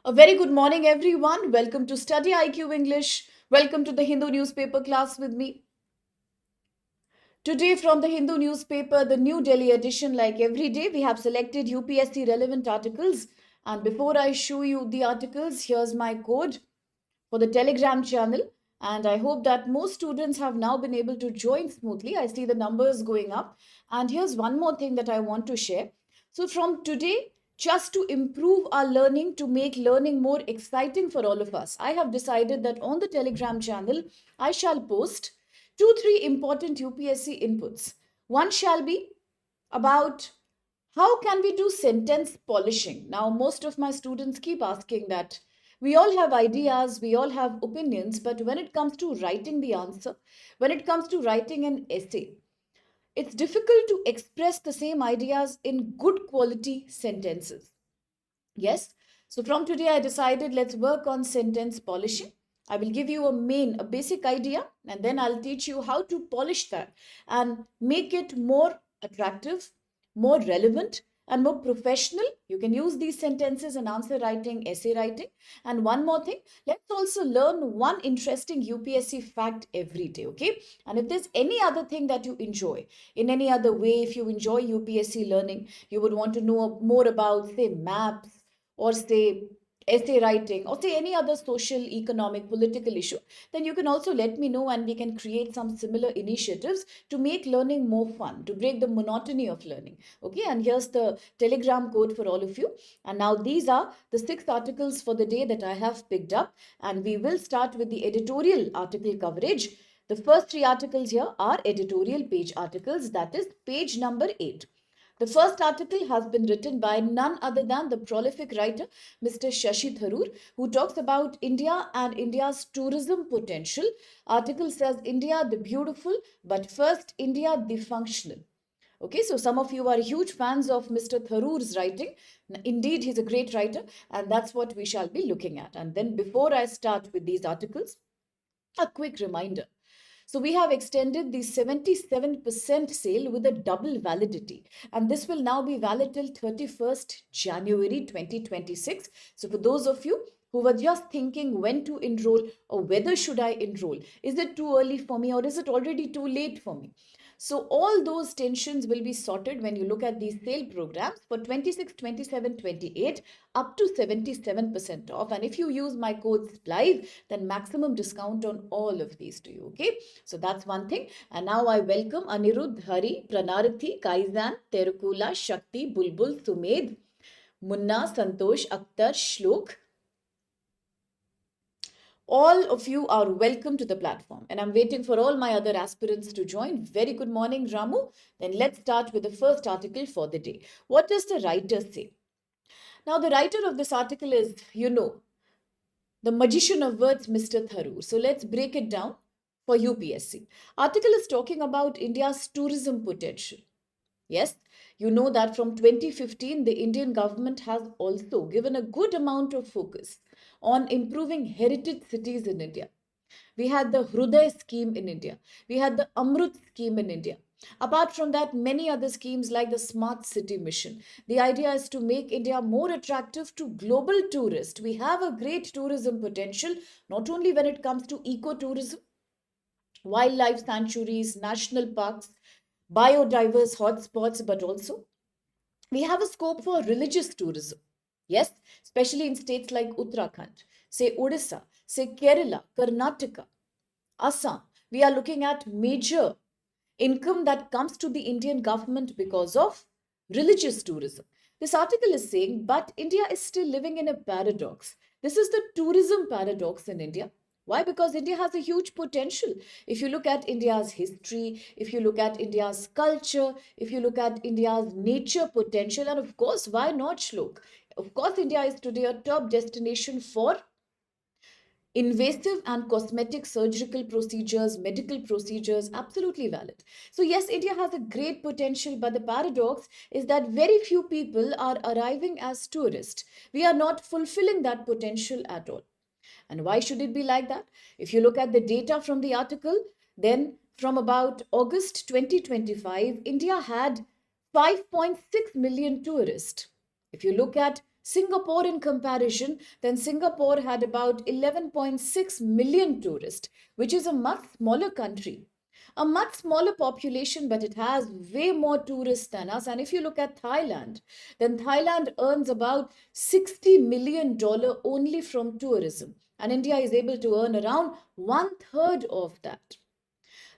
A very good morning, everyone. Welcome to Study IQ English. Welcome to the Hindu newspaper class with me. Today, from the Hindu newspaper, the New Delhi edition, like every day, we have selected UPSC relevant articles. And before I show you the articles, here's my code for the Telegram channel. And I hope that most students have now been able to join smoothly. I see the numbers going up. And here's one more thing that I want to share. So, from today, just to improve our learning, to make learning more exciting for all of us, I have decided that on the Telegram channel, I shall post three important UPSC inputs. One shall be about how can we do sentence polishing. Now, most of my students keep asking that. We all have ideas, we all have opinions, but when it comes to writing the answer, when it comes to writing an essay, it's difficult to express the same ideas in good quality sentences. Yes. So from today, I decided let's work on sentence polishing. I will give you a basic idea, and then I'll teach you how to polish that and make it more attractive, more relevant, and more professional. You can use these sentences in answer writing, essay writing. And one more thing, let's also learn one interesting UPSC fact every day, okay? And if there's any other thing that you enjoy, in any other way, if you enjoy UPSC learning, you would want to know more about, say, maps, or say essay writing, or say any other social, economic, political issue, then you can also let me know and we can create some similar initiatives to make learning more fun, to break the monotony of learning. Okay, and here's the Telegram code for all of you. And now these are the 6 articles for the day that I have picked up, and we will start with the editorial article coverage. The first 3 articles here are editorial page articles, that is page number 8. The first article has been written by none other than the prolific writer Mr. Shashi Tharoor, who talks about India and India's tourism potential. Article says India the beautiful, but first India the functional. Okay, so some of you are huge fans of Mr. Tharoor's writing. Indeed, he's a great writer, and that's what we shall be looking at. And then before I start with these articles, a quick reminder. So we have extended the 77% sale with a double validity, and this will now be valid till 31st January 2026. So for those of you who were just thinking when to enroll or whether should I enroll, is it too early for me or is it already too late for me? So all those tensions will be sorted when you look at these sale programs for 26, 27, 28 up to 77% off. And if you use my code SPLIVE, then maximum discount on all of these to you. Okay, so that's one thing. And now I welcome Anirudh, Hari, Pranarathi, Kaizan, Terukula, Shakti, Bulbul, Sumed, Munna, Santosh, Akhtar, Shlok. All of you are welcome to the platform, and I'm waiting for all my other aspirants to join. Very good morning, Ramu. Then let's start with the first article for the day. What does the writer say? Now, the writer of this article is, the magician of words, Mr. Tharoor. So let's break it down for UPSC. Article is talking about India's tourism potential. Yes, you know that from 2015, the Indian government has also given a good amount of focus on improving heritage cities in India. We had the Hruday scheme in India. We had the Amrut scheme in India. Apart from that, many other schemes like the Smart City Mission. The idea is to make India more attractive to global tourists. We have a great tourism potential, not only when it comes to ecotourism, wildlife sanctuaries, national parks, biodiverse hotspots, but also we have a scope for religious tourism. Yes, especially in states like Uttarakhand, say Odisha, say Kerala, Karnataka, Assam. We are looking at major income that comes to the Indian government because of religious tourism. This article is saying, but India is still living in a paradox. This is the tourism paradox in India. Why? Because India has a huge potential. If you look at India's history, if you look at India's culture, if you look at India's nature potential, and of course, why not Shlok? Of course, India is today a top destination for invasive and cosmetic surgical procedures, medical procedures, absolutely valid. So, yes, India has a great potential, but the paradox is that very few people are arriving as tourists. We are not fulfilling that potential at all. And why should it be like that? If you look at the data from the article, then from about August 2025, India had 5.6 million tourists. If you look at Singapore, in comparison, then Singapore had about 11.6 million tourists, which is a much smaller country, a much smaller population, but it has way more tourists than us. And if you look at Thailand, then Thailand earns about $60 million only from tourism. And India is able to earn around one third of that.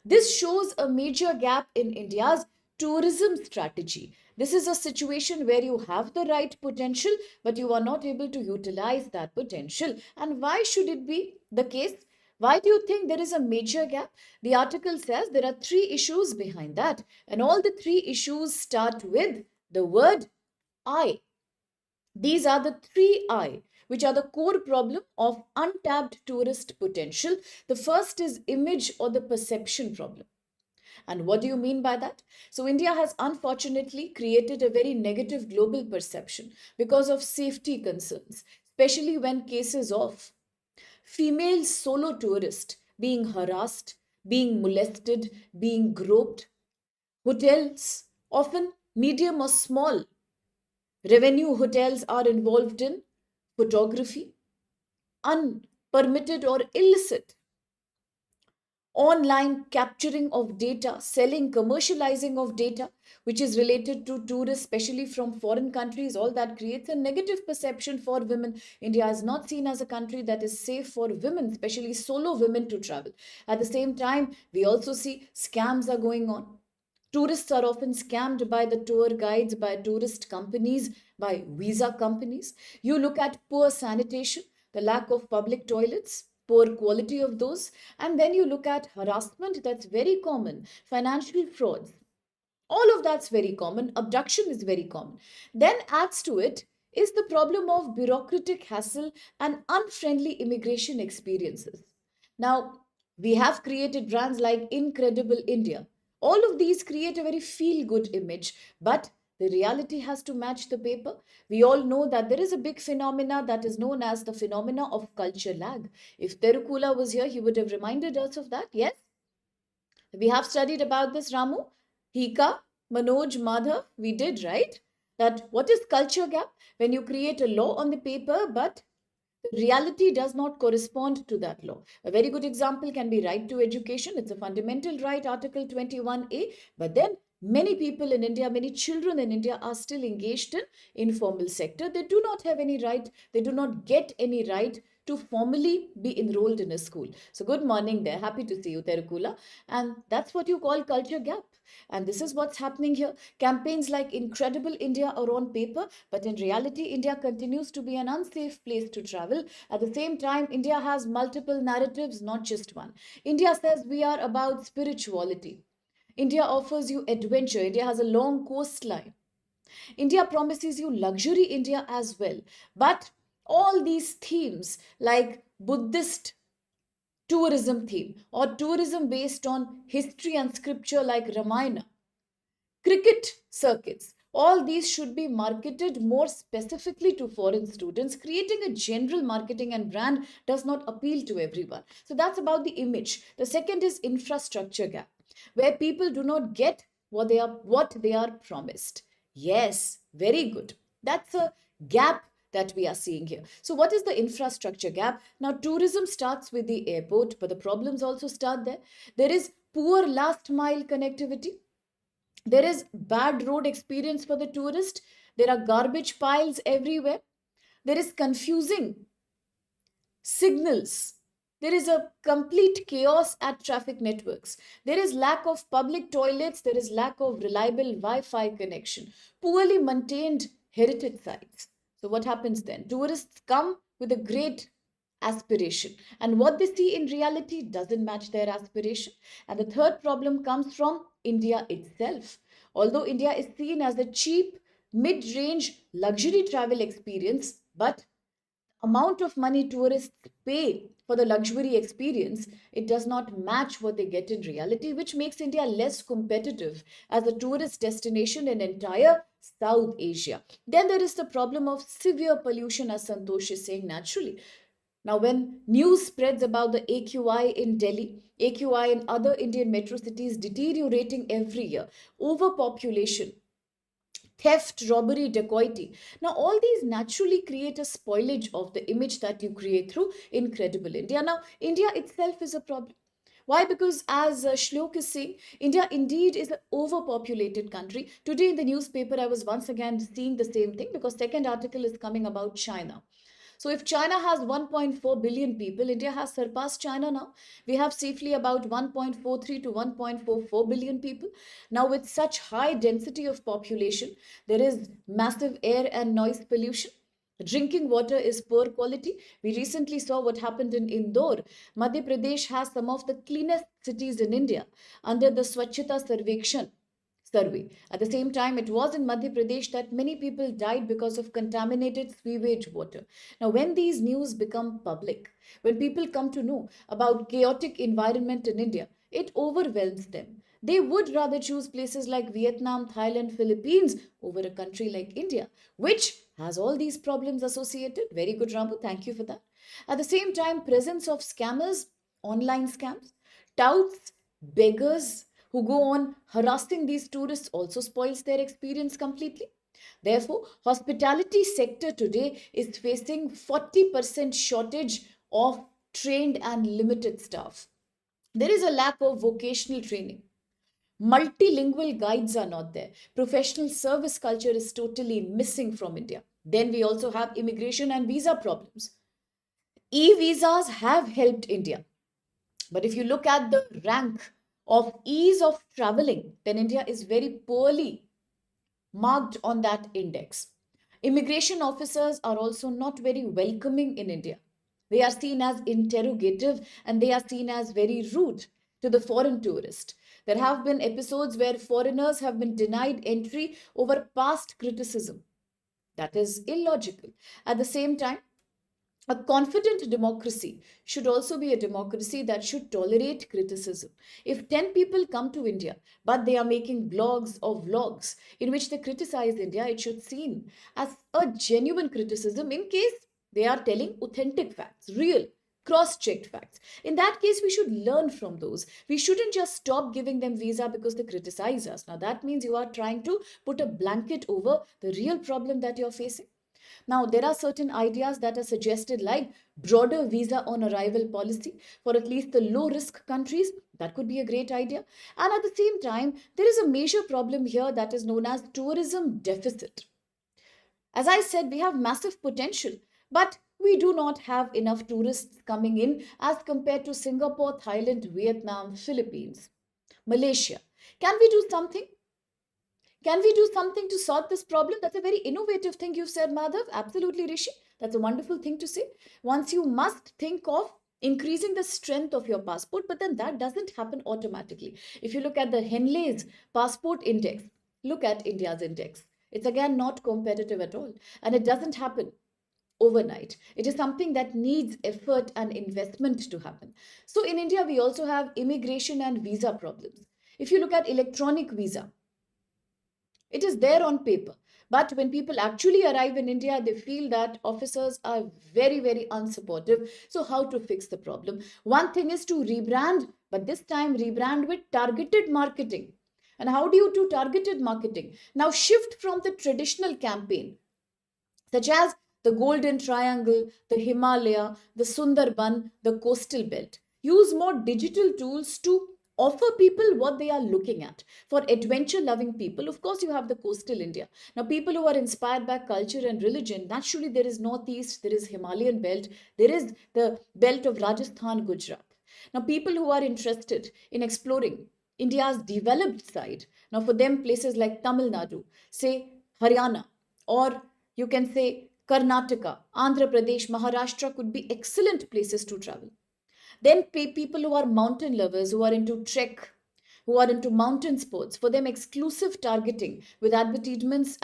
This shows a major gap in India's tourism strategy. This is a situation where you have the right potential, but you are not able to utilize that potential. And why should it be the case? Why do you think there is a major gap? The article says there are three issues behind that, and all the three issues start with the word I. These are the three I, which are the core problem of untapped tourist potential. The first is image or the perception problem. And what do you mean by that? So, India has unfortunately created a very negative global perception because of safety concerns, especially when cases of female solo tourists being harassed, being molested, being groped. Hotels, often medium or small, revenue hotels are involved in photography, unpermitted or illicit online capturing of data, selling, commercializing of data, which is related to tourists, especially from foreign countries. All that creates a negative perception for women. India is not seen as a country that is safe for women, especially solo women, to travel. At the same time, we also see scams are going on. Tourists are often scammed by the tour guides, by tourist companies, by visa companies. You look at poor sanitation, the lack of public toilets, poor quality of those, and then you look at harassment, that's very common, financial frauds, all of that's very common, abduction is very common. Then adds to it is the problem of bureaucratic hassle and unfriendly immigration experiences. Now, we have created brands like Incredible India. All of these create a very feel good image, but the reality has to match the paper. We all know that there is a big phenomena that is known as the phenomena of culture lag. If Terukula was here, he would have reminded us of that. Yes, we have studied about this, Ramu, Hika, Manoj, Madhav. We did, right? That what is culture gap? When you create a law on the paper, but reality does not correspond to that law. A very good example can be right to education. It's a fundamental right, Article 21A. But then many people in India, many children in India are still engaged in informal sector. They do not have any right. They do not get any right to formally be enrolled in a school. So good morning there. Happy to see you, Terukula. And that's what you call culture gap. And this is what's happening here. Campaigns like Incredible India are on paper, but in reality, India continues to be an unsafe place to travel. At the same time, India has multiple narratives, not just one. India says we are about spirituality. India offers you adventure. India has a long coastline. India promises you luxury India as well. But all these themes like Buddhist tourism theme or tourism based on history and scripture like Ramayana, cricket circuits, all these should be marketed more specifically to foreign students. Creating a general marketing and brand does not appeal to everyone. So that's about the image. The second is infrastructure gap, where people do not get what they are promised. Yes, very good. That's a gap that we are seeing here. So, what is the infrastructure gap? Now, tourism starts with the airport, but the problems also start there. There is poor last mile connectivity. There is bad road experience for the tourist. There are garbage piles everywhere. There is confusing signals. There is a complete chaos at traffic networks. There is lack of public toilets. There is lack of reliable Wi-Fi connection. Poorly maintained heritage sites. So what happens then? Tourists come with a great aspiration, and what they see in reality doesn't match their aspiration. And the third problem comes from India itself. Although India is seen as a cheap, mid-range luxury travel experience, but amount of money tourists pay for the luxury experience, it does not match what they get in reality, which makes India less competitive as a tourist destination in entire South Asia. Then there is the problem of severe pollution, as Santosh is saying naturally. Now, when news spreads about the AQI in Delhi, AQI in other Indian metro cities deteriorating every year, overpopulation, theft, robbery, dacoity. Now, all these naturally create a spoilage of the image that you create through Incredible India. Now, India itself is a problem. Why? Because as Shlok is saying, India indeed is an overpopulated country. Today in the newspaper, I was once again seeing the same thing because second article is coming about China. So if China has 1.4 billion people, India has surpassed China now. We have safely about 1.43 to 1.44 billion people. Now with such high density of population, there is massive air and noise pollution. Drinking water is poor quality. We recently saw what happened in Indore. Madhya Pradesh has some of the cleanest cities in India under the Swachhata Sarvekshan survey. At the same time, it was in Madhya Pradesh that many people died because of contaminated sewage water. Now, when these news become public, when people come to know about chaotic environment in India, it overwhelms them. They would rather choose places like Vietnam, Thailand, Philippines over a country like India, which has all these problems associated. Very good, Rambu. Thank you for that. At the same time, presence of scammers, online scams, touts, beggars, who go on harassing these tourists also spoils their experience completely. Therefore, hospitality sector today is facing 40% shortage of trained and limited staff. There is a lack of vocational training. Multilingual guides are not there. Professional service culture is totally missing from India. Then we also have immigration and visa problems. E-visas have helped India. But if you look at the rank of ease of traveling, then India is very poorly marked on that index. Immigration officers are also not very welcoming in India. They are seen as interrogative and they are seen as very rude to the foreign tourist. There have been episodes where foreigners have been denied entry over past criticism. That is illogical. At the same time, a confident democracy should also be a democracy that should tolerate criticism. If 10 people come to India, but they are making blogs or vlogs in which they criticize India, it should seen as a genuine criticism in case they are telling authentic facts, real, cross-checked facts. In that case, we should learn from those. We shouldn't just stop giving them visa because they criticize us. Now, that means you are trying to put a blanket over the real problem that you're facing. Now, there are certain ideas that are suggested like broader visa on arrival policy for at least the low risk countries. That could be a great idea. And at the same time, there is a major problem here that is known as tourism deficit. As I said, we have massive potential, but we do not have enough tourists coming in as compared to Singapore, Thailand, Vietnam, Philippines, Malaysia. Can we do something? Can we do something to solve this problem? That's a very innovative thing you've said, Madhav. Absolutely, Rishi. That's a wonderful thing to say. Once you must think of increasing the strength of your passport, but then that doesn't happen automatically. If you look at the Henley's passport index, look at India's index. It's again not competitive at all. And it doesn't happen overnight. It is something that needs effort and investment to happen. So in India, we also have immigration and visa problems. If you look at electronic visa, it is there on paper. But when people actually arrive in India, they feel that officers are very, very unsupportive. So, how to fix the problem? One thing is to rebrand, but this time rebrand with targeted marketing. And how do you do targeted marketing? Now, shift from the traditional campaign, such as the Golden Triangle, the Himalaya, the Sundarban, the Coastal Belt. Use more digital tools to offer people what they are looking at. For adventure loving people, of course, you have the coastal India. Now, people who are inspired by culture and religion, naturally, there is Northeast, there is Himalayan belt, there is the belt of Rajasthan, Gujarat. Now, people who are interested in exploring India's developed side, now for them, places like Tamil Nadu, say Haryana, or you can say Karnataka, Andhra Pradesh, Maharashtra could be excellent places to travel. Then people who are mountain lovers, who are into trek, who are into mountain sports, for them exclusive targeting with advertisements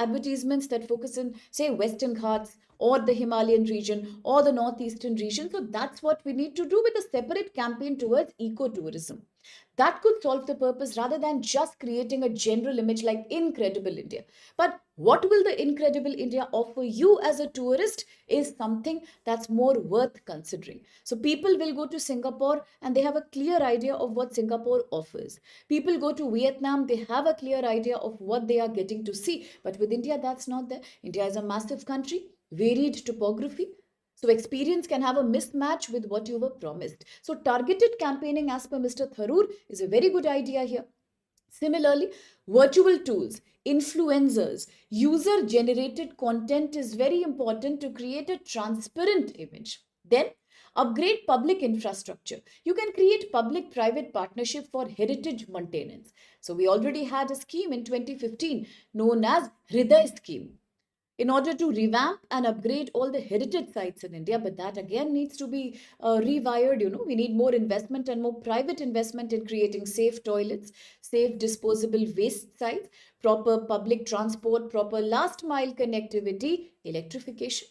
that focus in, say, Western Ghats or the Himalayan region or the Northeastern region. So that's what we need to do with a separate campaign towards ecotourism. That could solve the purpose rather than just creating a general image like Incredible India. But what will the Incredible India offer you as a tourist is something that's more worth considering. So people will go to Singapore and they have a clear idea of what Singapore offers. People go to Vietnam, they have a clear idea of what they are getting to see. But with India, that's not there. India is a massive country, varied topography, so experience can have a mismatch with what you were promised. So targeted campaigning, as per Mr. Tharoor, is a very good idea here. Similarly, virtual tools, influencers, user generated content is very important to create a transparent image. Then, upgrade public infrastructure. You can create public private partnership for heritage maintenance. So, we already had a scheme in 2015 known as Hriday scheme in order to revamp and upgrade all the heritage sites in India. But that again needs to be rewired. We need more investment and more private investment in creating safe toilets, safe disposable waste sites, proper public transport, proper last mile connectivity, electrification.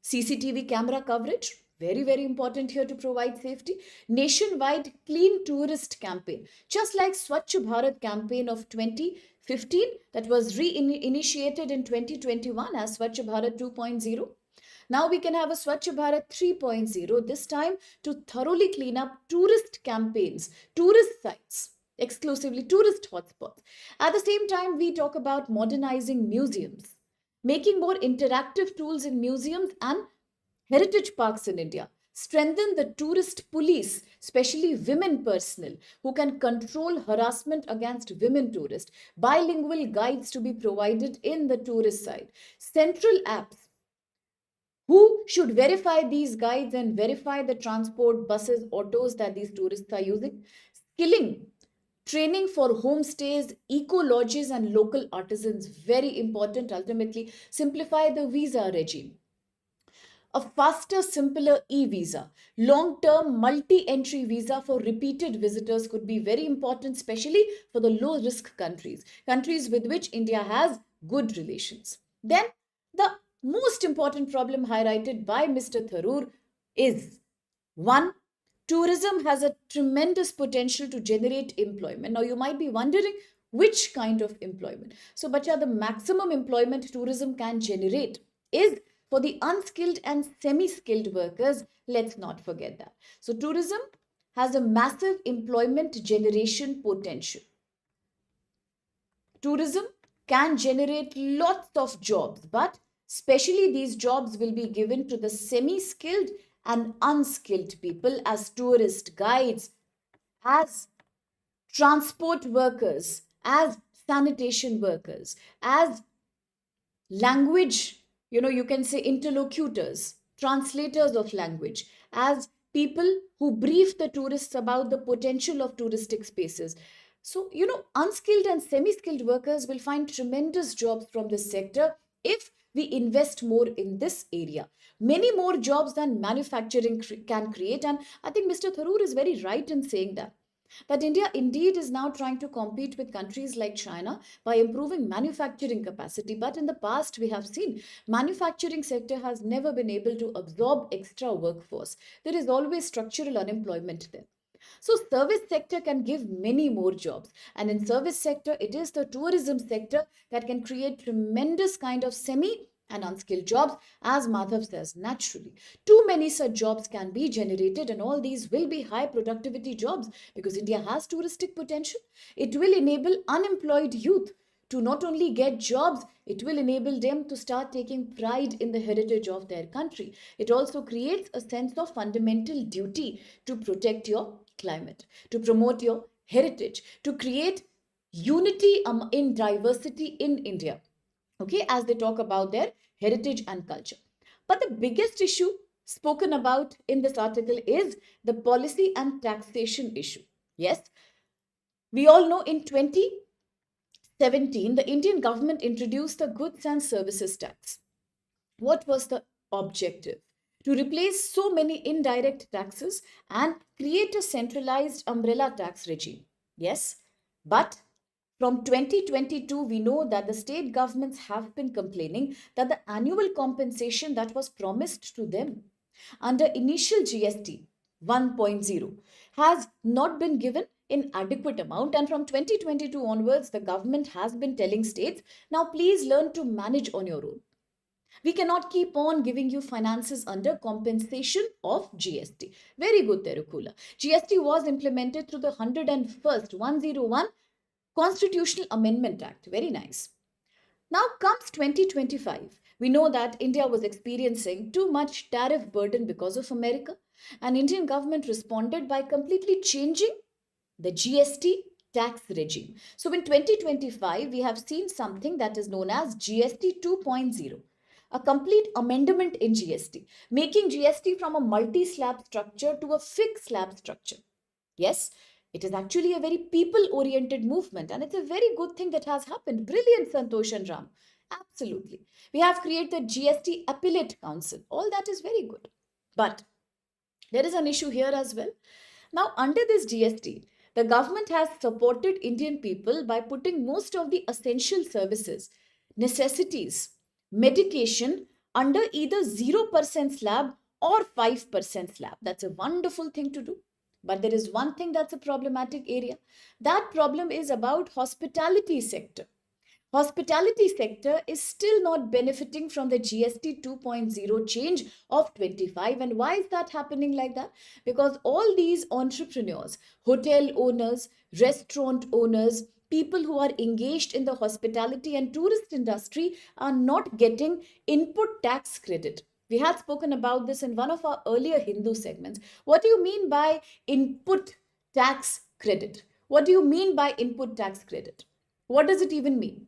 CCTV camera coverage, very, very important here to provide safety. Nationwide clean tourist campaign, just like Swachh Bharat campaign of 2015 that was re-initiated in 2021 as Swachh Bharat 2.0. Now we can have a Swachh Bharat 3.0, this time to thoroughly clean up tourist campaigns, tourist sites, exclusively tourist hotspots. At the same time, we talk about modernizing museums, making more interactive tools in museums and heritage parks in India. Strengthen the tourist police, especially women personnel, who can control harassment against women tourists. Bilingual guides to be provided in the tourist side. Central apps who should verify these guides and verify the transport, buses, autos that these tourists are using. Skilling, training for homestays, eco lodges, and local artisans, very important. Ultimately, simplify the visa regime. A faster, simpler e-visa, long-term multi-entry visa for repeated visitors could be very important, especially for the low-risk countries, countries with which India has good relations. Then, the most important problem highlighted by Mr. Tharoor is one, tourism has a tremendous potential to generate employment. Now, you might be wondering which kind of employment. So, Bacha, the maximum employment tourism can generate is for the unskilled and semi-skilled workers. Let's not forget that. So, tourism has a massive employment generation potential. Tourism can generate lots of jobs, but especially these jobs will be given to the semi-skilled and unskilled people as tourist guides, as transport workers, as sanitation workers, as language, you can say interlocutors, translators of language, as people who brief the tourists about the potential of touristic spaces. So, unskilled and semi skilled workers will find tremendous jobs from this sector if we invest more in this area. Many more jobs than manufacturing can create. And I think Mr. Tharoor is very right in saying that India indeed is now trying to compete with countries like China by improving manufacturing capacity. But in the past, we have seen manufacturing sector has never been able to absorb extra workforce. There is always structural unemployment there. So service sector can give many more jobs, and in service sector it is the tourism sector that can create tremendous kind of semi and unskilled jobs, as Madhav says, naturally. Too many such jobs can be generated, and all these will be high productivity jobs because India has touristic potential. It will enable unemployed youth to not only get jobs, it will enable them to start taking pride in the heritage of their country. It also creates a sense of fundamental duty to protect your climate, to promote your heritage, to create unity in diversity in India. Okay, as they talk about their heritage and culture. But the biggest issue spoken about in this article is the policy and taxation issue. Yes, we all know in 2017, the Indian government introduced the goods and services tax. What was the objective? To replace so many indirect taxes and create a centralized umbrella tax regime. Yes, but from 2022, we know that the state governments have been complaining that the annual compensation that was promised to them under initial GST 1.0 has not been given inadequate amount. And from 2022 onwards, the government has been telling states, now please learn to manage on your own. We cannot keep on giving you finances under compensation of GST. Very good, Terukula. GST was implemented through the 101 Constitutional Amendment Act. Very nice. Now comes 2025. We know that India was experiencing too much tariff burden because of America, and Indian government responded by completely changing the GST tax regime. So in 2025, we have seen something that is known as GST 2.0, a complete amendment in GST, making GST from a multi-slab structure to a fixed slab structure. Yes, it is actually a very people-oriented movement, and it's a very good thing that has happened. Brilliant, Santosh and Ram. Absolutely. We have created GST Appellate Council. All that is very good. But there is an issue here as well. Now, under this GST, the government has supported Indian people by putting most of the essential services, necessities, medication under either 0% slab or 5% slab. That's a wonderful thing to do. But there is one thing that's a problematic area. That problem is about hospitality sector. Hospitality sector is still not benefiting from the GST 2.0 change of 25. And why is that happening like that? Because all these entrepreneurs, hotel owners, restaurant owners, people who are engaged in the hospitality and tourist industry are not getting input tax credit. We had spoken about this in one of our earlier Hindu segments. What do you mean by input tax credit? What do you mean by input tax credit? What does it even mean?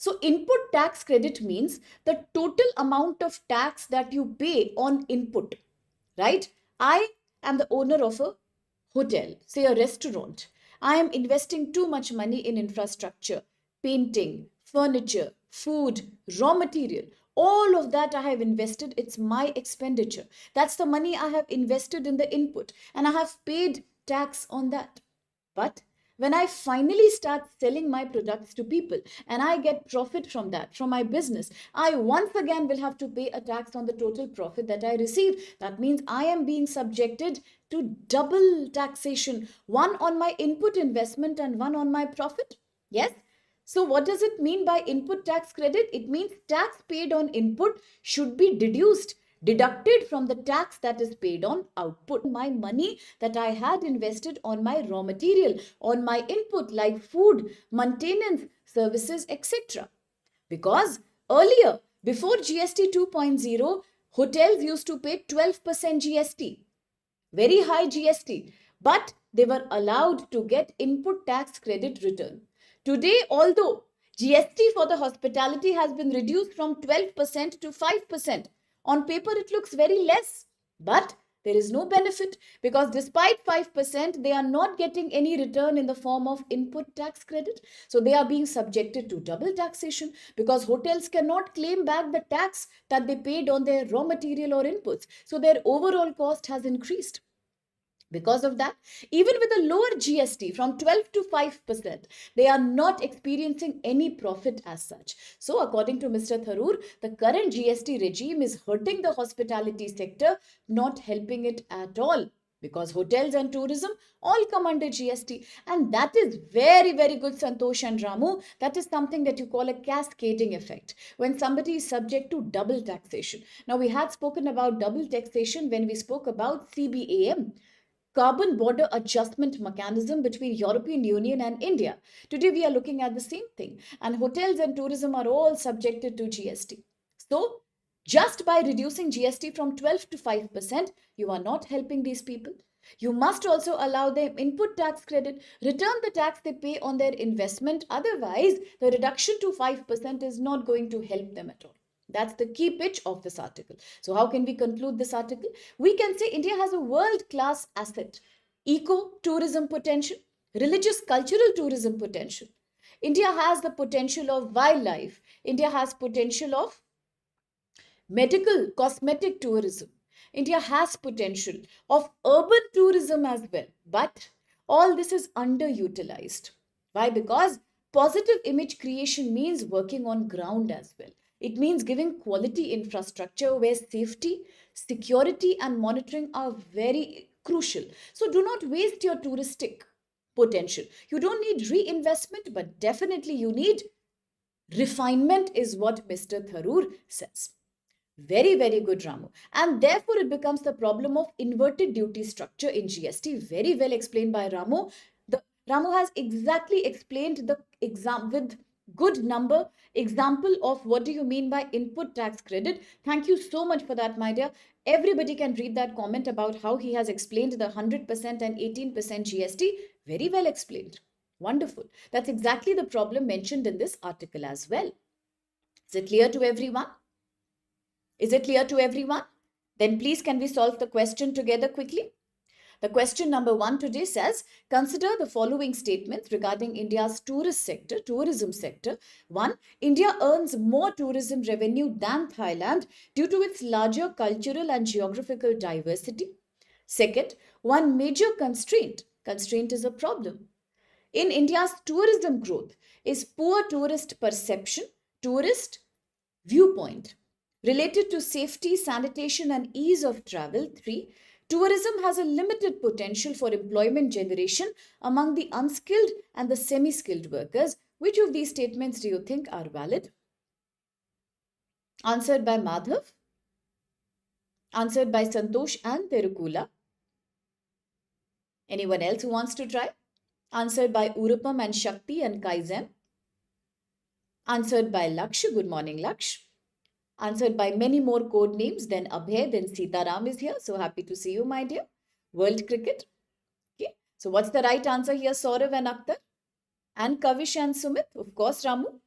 So input tax credit means the total amount of tax that you pay on input, right? I am the owner of a hotel, say a restaurant. I am investing too much money in infrastructure, painting, furniture, food, raw material. All of that I have invested, it's my expenditure. That's the money I have invested in the input, and I have paid tax on that. But when I finally start selling my products to people and I get profit from that, from my business, I once again will have to pay a tax on the total profit that I receive. That means I am being subjected to double taxation, one on my input investment and one on my profit. Yes? So what does it mean by input tax credit? It means tax paid on input should be deducted from the tax that is paid on output. My money that I had invested on my raw material, on my input like food, maintenance, services, etc. Because earlier, before GST 2.0, hotels used to pay 12% GST, very high GST, but they were allowed to get input tax credit return. Today, although GST for the hospitality has been reduced from 12% to 5%, on paper it looks very less, but there is no benefit because despite 5%, they are not getting any return in the form of input tax credit. So they are being subjected to double taxation because hotels cannot claim back the tax that they paid on their raw material or inputs. So their overall cost has increased. Because of that, even with a lower GST from 12 to 5%, they are not experiencing any profit as such. So according to Mr. Tharoor, the current GST regime is hurting the hospitality sector, not helping it at all. Because hotels and tourism all come under GST. And that is very, very good, Santosh and Ramu. That is something that you call a cascading effect. When somebody is subject to double taxation. Now, we had spoken about double taxation when we spoke about CBAM, Carbon Border Adjustment Mechanism between European Union and India. Today we are looking at the same thing, and hotels and tourism are all subjected to GST. So just by reducing GST from 12 to 5%, you are not helping these people. You must also allow them input tax credit, return the tax they pay on their investment. Otherwise, the reduction to 5% is not going to help them at all. That's the key pitch of this article. So how can we conclude this article? We can say India has a world-class asset, eco-tourism potential, religious cultural tourism potential. India has the potential of wildlife. India has potential of medical, cosmetic tourism. India has potential of urban tourism as well. But all this is underutilized. Why? Because positive image creation means working on ground as well. It means giving quality infrastructure where safety, security, and monitoring are very crucial. So do not waste your touristic potential. You don't need reinvestment, but definitely you need refinement, is what Mr. Tharoor says. Very, very good, Ramu. And therefore, it becomes the problem of inverted duty structure in GST. Very well explained by Ramu. Ramu has exactly explained the exam with good number example of what do you mean by input tax credit. Thank you so much for that, my dear. Everybody can read that comment about how he has explained the 100% and 18% GST. Very well explained. Wonderful. That's exactly the problem mentioned in this article as well. Is it clear to everyone? Is it clear to everyone? Then please can we solve the question together quickly? The question number 1 today says, consider the following statements regarding India's tourism sector. 1. India earns more tourism revenue than Thailand due to its larger cultural and geographical diversity. Second, one major constraint is a problem, in India's tourism growth is poor tourist perception, tourist viewpoint. Related to safety, sanitation, and ease of travel. 3. Tourism has a limited potential for employment generation among the unskilled and the semi-skilled workers. Which of these statements do you think are valid? Answered by Madhav. Answered by Santosh and Terukula. Anyone else who wants to try? Answered by Urupam and Shakti and Kaizen. Answered by Laksh. Good morning, Laksh. Answered by many more code names. Then Abhay, then Sitaram is here. So happy to see you, my dear. World cricket. Okay. So what's the right answer here, Saurav and Akhtar? And Kavish and Sumit? Of course, Ramu.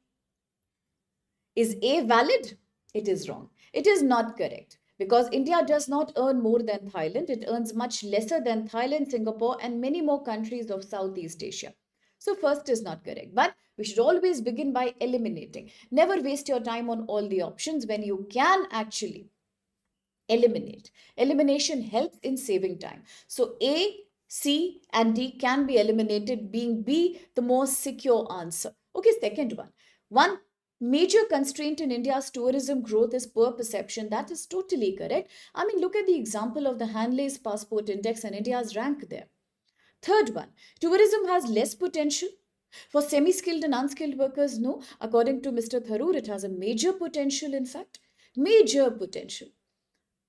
Is A valid? It is wrong. It is not correct. Because India does not earn more than Thailand. It earns much lesser than Thailand, Singapore, and many more countries of Southeast Asia. So first is not correct. But we should always begin by eliminating. Never waste your time on all the options when you can actually eliminate. Elimination helps in saving time. So A, C, and D can be eliminated, being B the most secure answer. Okay, second one. One major constraint in India's tourism growth is poor perception. That is totally correct. I mean, look at the example of the Hanley's Passport Index and India's rank there. Third one, tourism has less potential. For semi-skilled and unskilled workers, no. According to Mr. Tharoor, it has a major potential, in fact. Major potential.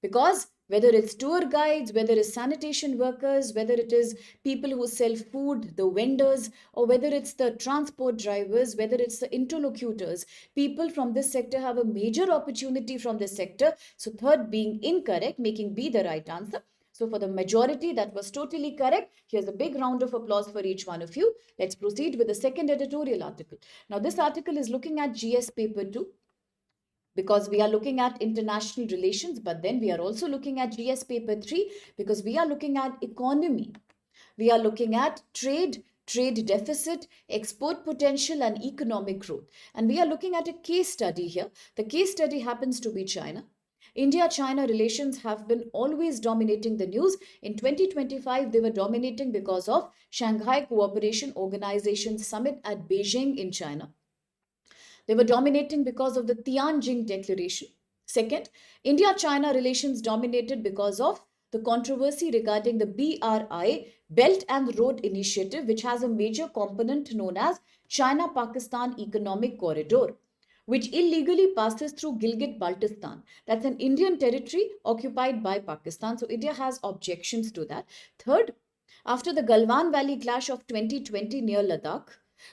Because whether it's tour guides, whether it's sanitation workers, whether it is people who sell food, the vendors, or whether it's the transport drivers, whether it's the interlocutors, people from this sector have a major opportunity from this sector. So third being incorrect, making B the right answer. So for the majority, that was totally correct. Here's a big round of applause for each one of you. Let's proceed with the second editorial article. Now this article is looking at GS paper 2. Because we are looking at international relations, but then we are also looking at GS paper 3 because we are looking at economy. We are looking at trade deficit, export potential, and economic growth. And we are looking at a case study here. The case study happens to be China. India-China relations have been always dominating the news. In 2025, they were dominating because of Shanghai Cooperation Organization Summit at Beijing in China. They were dominating because of the Tianjin Declaration. Second, India-China relations dominated because of the controversy regarding the BRI, Belt and Road Initiative, which has a major component known as China-Pakistan Economic Corridor, which illegally passes through Gilgit-Baltistan. That's an Indian territory occupied by Pakistan. So India has objections to that. Third, after the Galwan Valley clash of 2020 near Ladakh,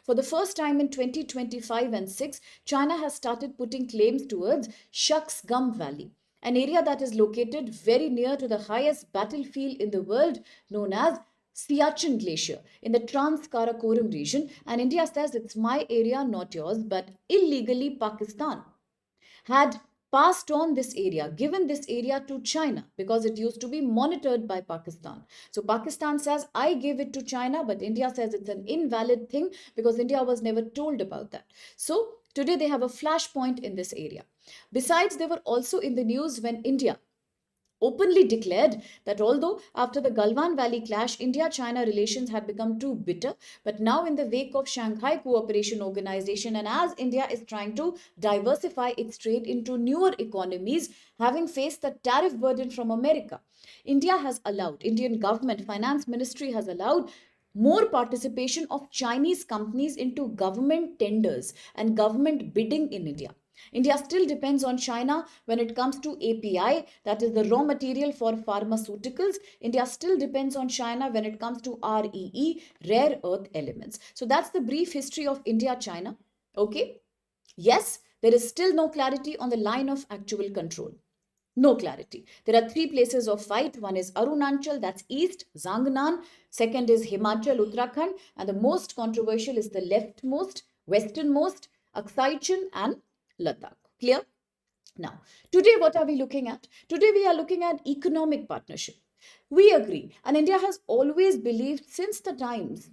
for the first time in 2025 and 6, China has started putting claims towards Shakhs Gum Valley, an area that is located very near to the highest battlefield in the world known as Siachen Glacier in the Trans-Karakoram region. And India says it's my area, not yours, but illegally Pakistan had passed on this area, given this area to China because it used to be monitored by Pakistan. So Pakistan says, I gave it to China, but India says it's an invalid thing because India was never told about that. So today they have a flashpoint in this area. Besides, they were also in the news when India openly declared that although after the Galwan Valley clash, India-China relations had become too bitter, but now in the wake of Shanghai Cooperation Organization and as India is trying to diversify its trade into newer economies, having faced the tariff burden from America, Indian government finance ministry has allowed more participation of Chinese companies into government tenders and government bidding in India. India still depends on China when it comes to API, that is the raw material for pharmaceuticals. India still depends on China when it comes to REE, rare earth elements. So that's the brief history of India China. Okay? Yes, there is still no clarity on the line of actual control. No clarity. There are three places of fight. One is Arunachal, that's east, Zangnan. Second is Himachal, Uttarakhand. And the most controversial is the leftmost, westernmost, Aksai Chin and Ladakh. Clear? Now, today what are we looking at? Today we are looking at economic partnership. We agree, and India has always believed since the times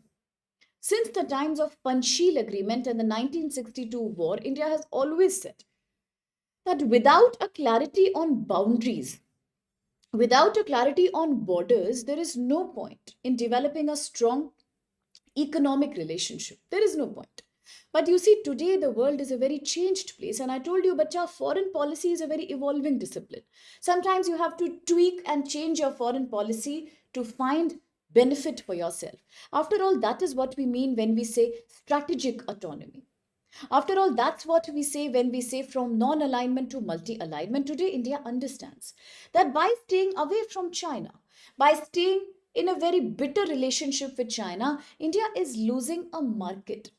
of Panchsheel Agreement and the 1962 war, India has always said that without a clarity on boundaries, without a clarity on borders, there is no point in developing a strong economic relationship. There is no point. But you see, today the world is a very changed place. And I told you, bacha, foreign policy is a very evolving discipline. Sometimes you have to tweak and change your foreign policy to find benefit for yourself. After all, that is what we mean when we say strategic autonomy. After all, that's what we say when we say from non alignment to multi alignment. Today, India understands that by staying away from China, by staying in a very bitter relationship with China, India is losing a market.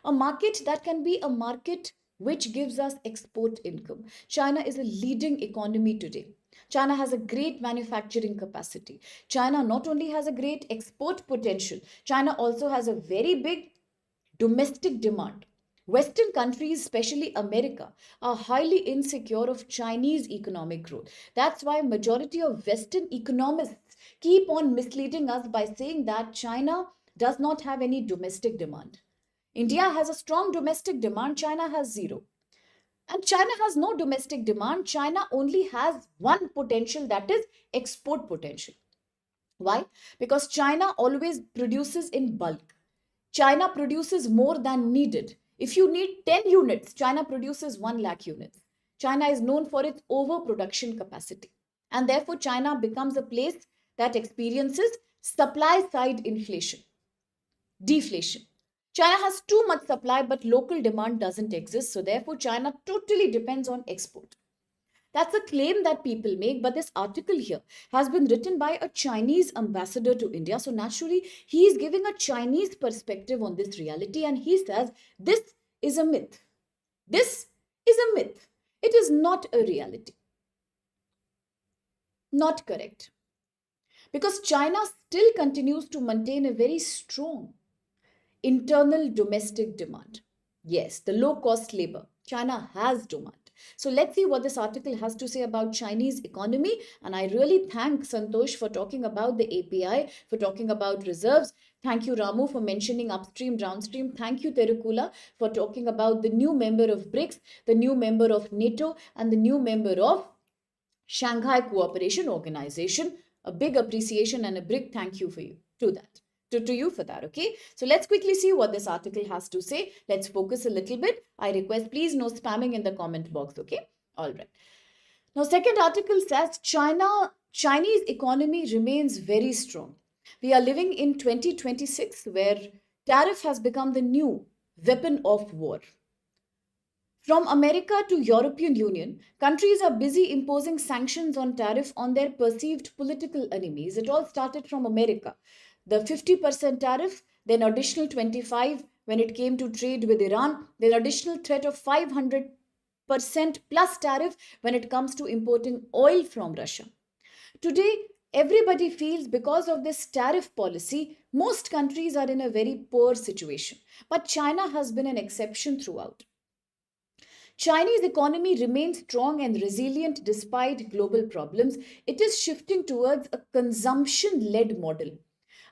A market that can be a market which gives us export income. China is a leading economy today. China has a great manufacturing capacity. China not only has a great export potential, China also has a very big domestic demand. Western countries, especially America, are highly insecure of Chinese economic growth. That's why majority of Western economists keep on misleading us by saying that China does not have any domestic demand. India has a strong domestic demand, China has zero. And China has no domestic demand, China only has one potential, that is export potential. Why? Because China always produces in bulk. China produces more than needed. If you need 10 units, China produces 1 lakh units. China is known for its overproduction capacity. And therefore, China becomes a place that experiences supply side inflation, deflation. China has too much supply, but local demand doesn't exist. So, therefore, China totally depends on export. That's a claim that people make, but this article here has been written by a Chinese ambassador to India. So naturally, he is giving a Chinese perspective on this reality and he says this is a myth. This is a myth. It is not a reality. Not correct. Because China still continues to maintain a very strong internal domestic demand. Yes, the low cost labor. China has demand. So let's see what this article has to say about Chinese economy. And I really thank Santosh for talking about the API, for talking about reserves. Thank you, Ramu, for mentioning upstream, downstream. Thank you, Terukula, for talking about the new member of BRICS, the new member of NATO, and the new member of Shanghai Cooperation Organization. A big appreciation and a big thank you for you to that. To you for that, okay? So let's quickly see what this article has to say. Let's focus a little bit. I request please no spamming in the comment box, okay? All right. Now, second article says Chinese economy remains very strong. We are living in 2026 where tariff has become the new weapon of war. From America to European Union, countries are busy imposing sanctions on tariff on their perceived political enemies. It all started from America. The 50% tariff, then additional 25 when it came to trade with Iran, then additional threat of 500% plus tariff when it comes to importing oil from Russia. Today, everybody feels because of this tariff policy, most countries are in a very poor situation. But China has been an exception throughout. Chinese economy remains strong and resilient despite global problems. It is shifting towards a consumption-led model,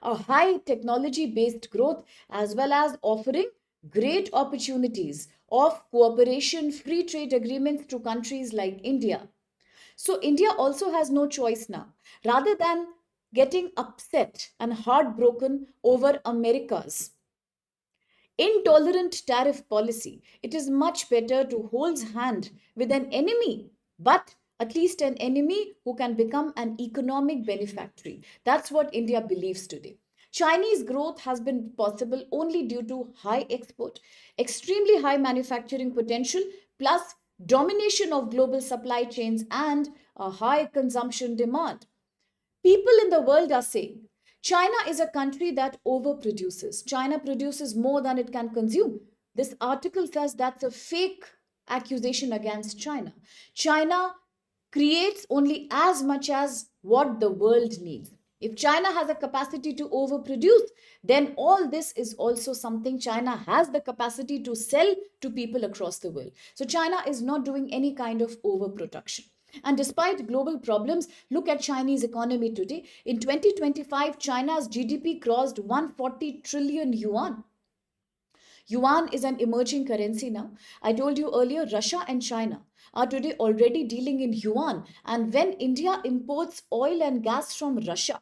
a high technology based growth, as well as offering great opportunities of cooperation, free trade agreements to countries like India. So India also has no choice now. Rather than getting upset and heartbroken over America's intolerant tariff policy, it is much better to hold hand with an enemy, but at least an enemy who can become an economic beneficiary. That's what India believes today. Chinese growth has been possible only due to high export, extremely high manufacturing potential, plus domination of global supply chains and a high consumption demand. People in the world are saying China is a country that overproduces. China produces more than it can consume. This article says that's a fake accusation against China. China creates only as much as what the world needs. If China has a capacity to overproduce, then all this is also something China has the capacity to sell to people across the world. So China is not doing any kind of overproduction. And despite global problems, look at Chinese economy today. In 2025, China's GDP crossed 140 trillion yuan. Yuan is an emerging currency now. I told you earlier, Russia and China are today already dealing in yuan. And when India imports oil and gas from Russia,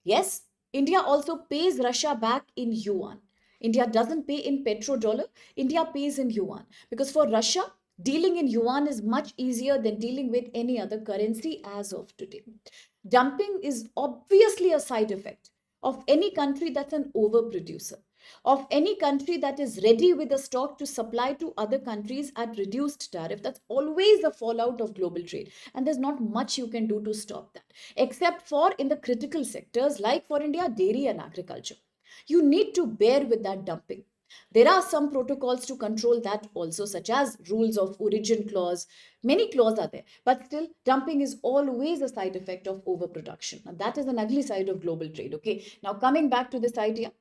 yes, India also pays Russia back in yuan. India doesn't pay in petrodollar, India pays in yuan. Because for Russia, dealing in yuan is much easier than dealing with any other currency as of today. Dumping is obviously a side effect of any country that's an overproducer, of any country that is ready with a stock to supply to other countries at reduced tariff. That's always the fallout of global trade. And there's not much you can do to stop that, except for in the critical sectors like for India, dairy and agriculture. You need to bear with that dumping. There are some protocols to control that also, such as rules of origin clause. Many clauses are there, but still, dumping is always a side effect of overproduction. And that is an ugly side of global trade. Okay, now coming back to this idea.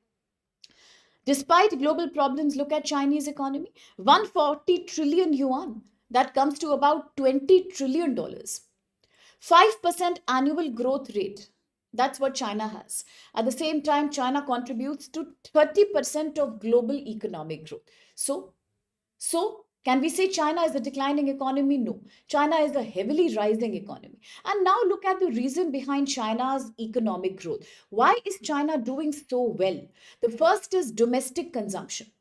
Despite global problems, look at Chinese economy. 140 trillion yuan. That comes to about $20 trillion. 5% annual growth rate. That's what China has. At the same time, China contributes to 30% of global economic growth. So, can we say China is a declining economy? No. China is a heavily rising economy. And now look at the reason behind China's economic growth. Why is China doing so well? The first is domestic consumption.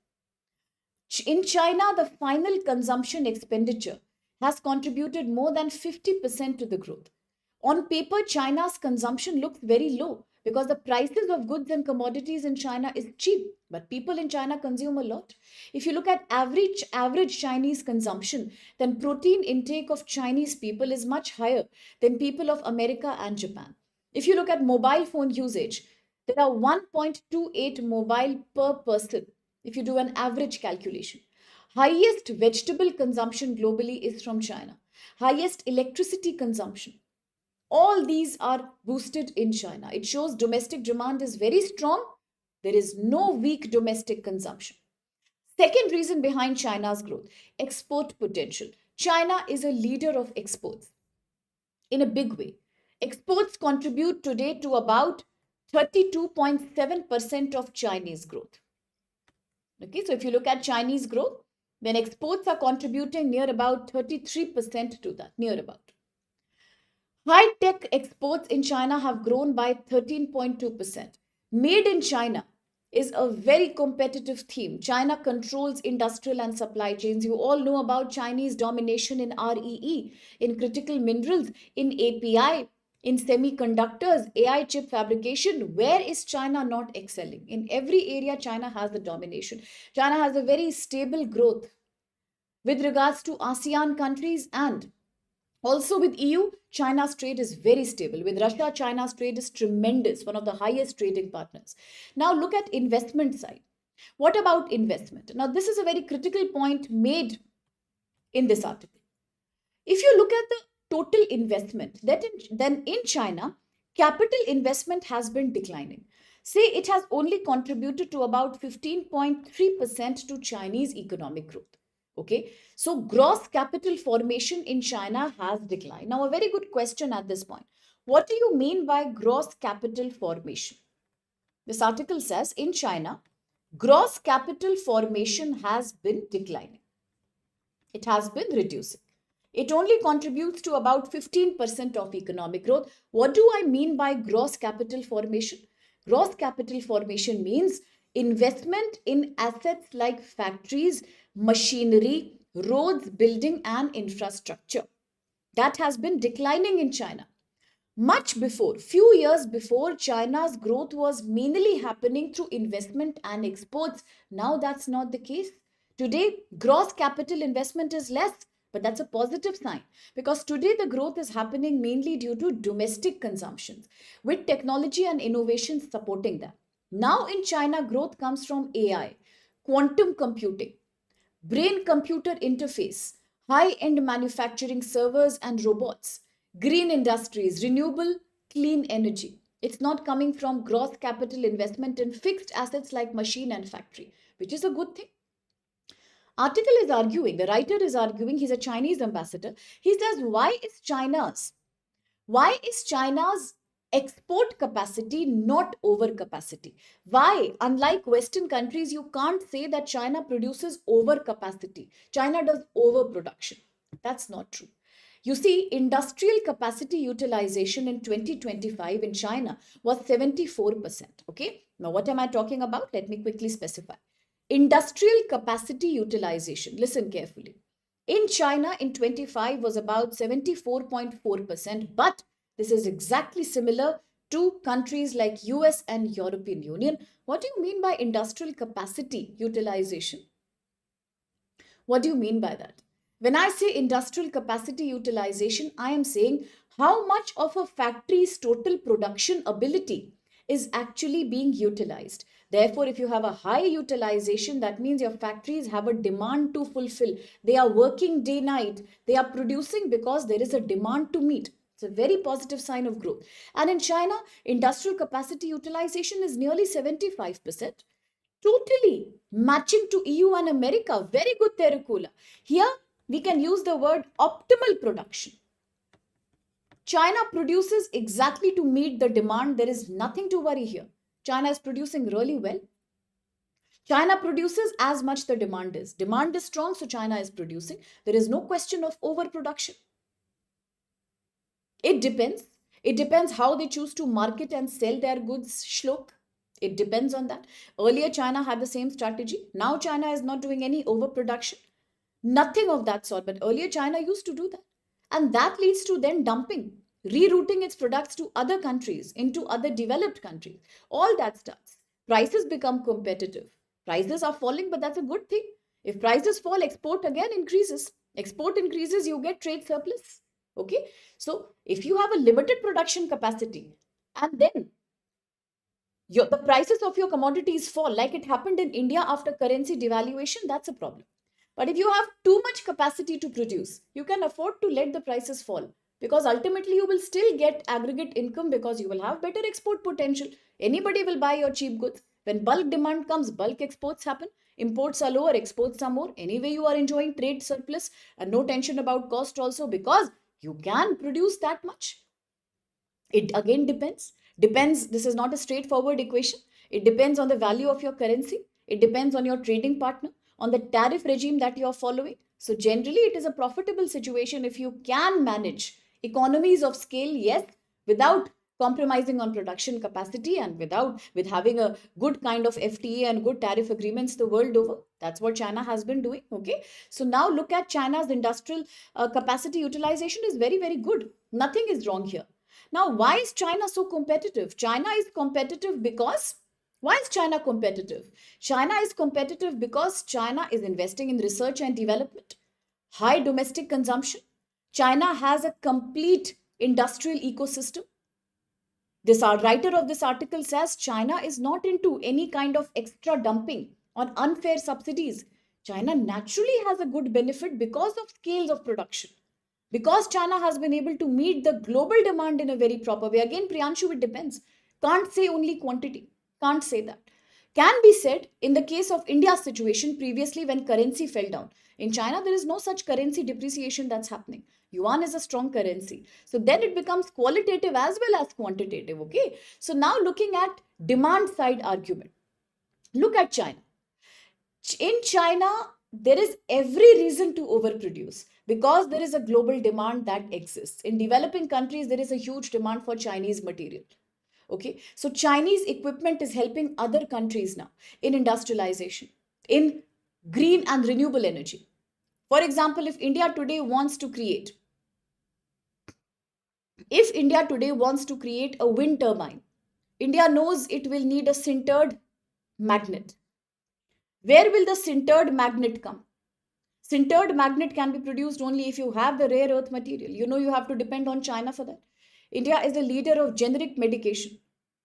In China, the final consumption expenditure has contributed more than 50% to the growth. On paper, China's consumption looks very low because the prices of goods and commodities in China is cheap, but people in China consume a lot. If you look at average Chinese consumption, then protein intake of Chinese people is much higher than people of America and Japan. If you look at mobile phone usage, there are 1.28 mobile per person if you do an average calculation. Highest vegetable consumption globally is from China. Highest electricity consumption. All these are boosted in China. It shows domestic demand is very strong. There is no weak domestic consumption. Second reason behind China's growth, export potential. China is a leader of exports in a big way. Exports contribute today to about 32.7% of Chinese growth. Okay, so if you look at Chinese growth, then exports are contributing near about 33% to that, near about. High tech exports in China have grown by 13.2%. Made in China is a very competitive theme. China controls industrial and supply chains. You all know about Chinese domination in REE, in critical minerals, in API, in semiconductors, AI chip fabrication. Where is China not excelling? In every area, China has the domination. China has a very stable growth with regards to ASEAN countries and also with EU. China's trade is very stable. With Russia, China's trade is tremendous, one of the highest trading partners. Now look at investment side. What about investment? Now this is a very critical point made in this article. If you look at the total investment, then in China, capital investment has been declining. Say it has only contributed to about 15.3% to Chinese economic growth. Okay, so gross capital formation in China has declined. Now, a very good question at this point. What do you mean by gross capital formation? This article says in China, gross capital formation has been declining. It has been reducing. It only contributes to about 15% of economic growth. What do I mean by gross capital formation? Gross capital formation means investment in assets like factories, machinery, roads, building, and infrastructure. That has been declining in China. Much before, few years before, China's growth was mainly happening through investment and exports. Now that's not the case. Today, gross capital investment is less, but that's a positive sign because today the growth is happening mainly due to domestic consumption, with technology and innovation supporting that. Now in China, growth comes from AI, quantum computing, brain computer interface, high end manufacturing servers and robots, green industries, renewable clean energy. It's not coming from gross capital investment in fixed assets like machine and factory, which is a good thing. Article is arguing, the writer is arguing, he's a Chinese ambassador. He says, why is China's export capacity not overcapacity? Why? Unlike Western countries, you can't say that China produces overcapacity. China does overproduction. That's not true. You see, industrial capacity utilization in 2025 in China was 74%. Okay. Now, what am I talking about? Let me quickly specify. Industrial capacity utilization. Listen carefully. In China in 25 was about 74.4%, but this is exactly similar to countries like US and European Union. What do you mean by industrial capacity utilization? What do you mean by that? When I say industrial capacity utilization, I am saying how much of a factory's total production ability is actually being utilized. Therefore, if you have a high utilization, that means your factories have a demand to fulfill. They are working day night. They are producing because there is a demand to meet. It's a very positive sign of growth. And in China, industrial capacity utilization is nearly 75%. Totally matching to EU and America. Very good, Terukula. Here, we can use the word optimal production. China produces exactly to meet the demand. There is nothing to worry here. China is producing really well. China produces as much the demand is. Demand is strong, so China is producing. There is no question of overproduction. It depends. It depends how they choose to market and sell their goods, Shlok. It depends on that. Earlier, China had the same strategy. Now, China is not doing any overproduction. Nothing of that sort. But earlier, China used to do that. And that leads to then dumping, rerouting its products to other countries, into other developed countries. All that starts. Prices become competitive. Prices are falling, but that's a good thing. If prices fall, export again increases. Export increases, you get trade surplus. Okay. So if you have a limited production capacity and then the prices of your commodities fall, like it happened in India after currency devaluation, that's a problem. But if you have too much capacity to produce, you can afford to let the prices fall because ultimately you will still get aggregate income because you will have better export potential. Anybody will buy your cheap goods. When bulk demand comes, bulk exports happen. Imports are lower, exports are more. Anyway, you are enjoying trade surplus and no tension about cost also because you can produce that much. It again depends. Depends. This is not a straightforward equation. It depends on the value of your currency. It depends on your trading partner, on the tariff regime that you are following. So generally, it is a profitable situation if you can manage economies of scale, yes, without compromising on production capacity and with having a good kind of FTA and good tariff agreements the world over. That's what China has been doing. Okay. So now look at China's industrial capacity utilization is very, very good. Nothing is wrong here. Now, why is China so competitive? China is competitive because why is China competitive? China is competitive because China is investing in research and development, high domestic consumption. China has a complete industrial ecosystem. This writer of this article says China is not into any kind of extra dumping on unfair subsidies. China naturally has a good benefit because of scales of production. Because China has been able to meet the global demand in a very proper way. Again, Priyanshu, it depends. Can't say only quantity. Can't say that. Can be said in the case of India's situation previously when currency fell down. In China, there is no such currency depreciation that's happening. Yuan is a strong currency. So then it becomes qualitative as well as quantitative. Okay. So now looking at demand side argument. Look at China. In China, there is every reason to overproduce. Because there is a global demand that exists. In developing countries, there is a huge demand for Chinese material. Okay, so Chinese equipment is helping other countries now in industrialization, in green and renewable energy. For example, if India today wants to create a wind turbine, India knows it will need a sintered magnet. Where will the sintered magnet come? Sintered magnet can be produced only if you have the rare earth material. You know, you have to depend on China for that. India is the leader of generic medication.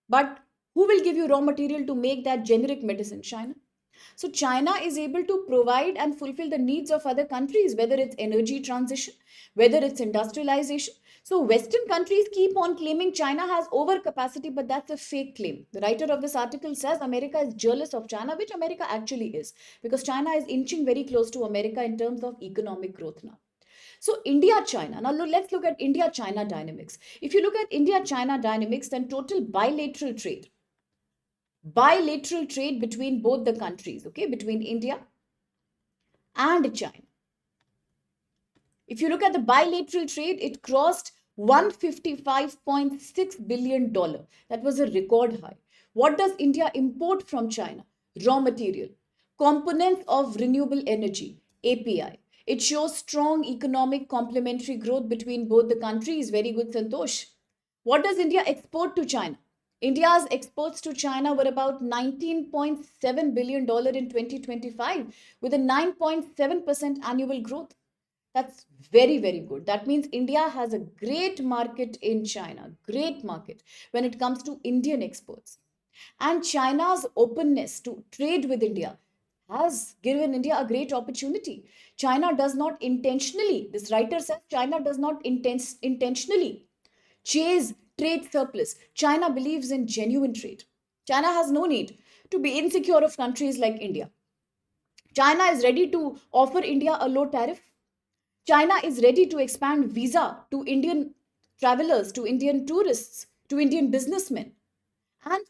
But who will give you raw material to make that generic medicine? China. So China is able to provide and fulfill the needs of other countries, whether it's energy transition, whether it's industrialization. So Western countries keep on claiming China has overcapacity, but that's a fake claim. The writer of this article says America is jealous of China, which America actually is, because China is inching very close to America in terms of economic growth now. So India China. Now let's look at India China dynamics. If you look at India China dynamics, then total bilateral trade between both the countries, okay, between India and China. If you look at the bilateral trade, it crossed $155.6 billion. That was a record high. What does India import from China? Raw material, components of renewable energy, API. It shows strong economic complementary growth between both the countries. Very good, Santosh. What does India export to China? India's exports to China were about $19.7 billion in 2025 with a 9.7% annual growth. That's very, very good. That means India has a great market in China, great market when it comes to Indian exports. And China's openness to trade with India has given India a great opportunity. China does not intentionally, this writer says, China does not intentionally chase trade surplus. China believes in genuine trade. China has no need to be insecure of countries like India. China is ready to offer India a low tariff. China is ready to expand visa to Indian travelers, to Indian tourists, to Indian businessmen. And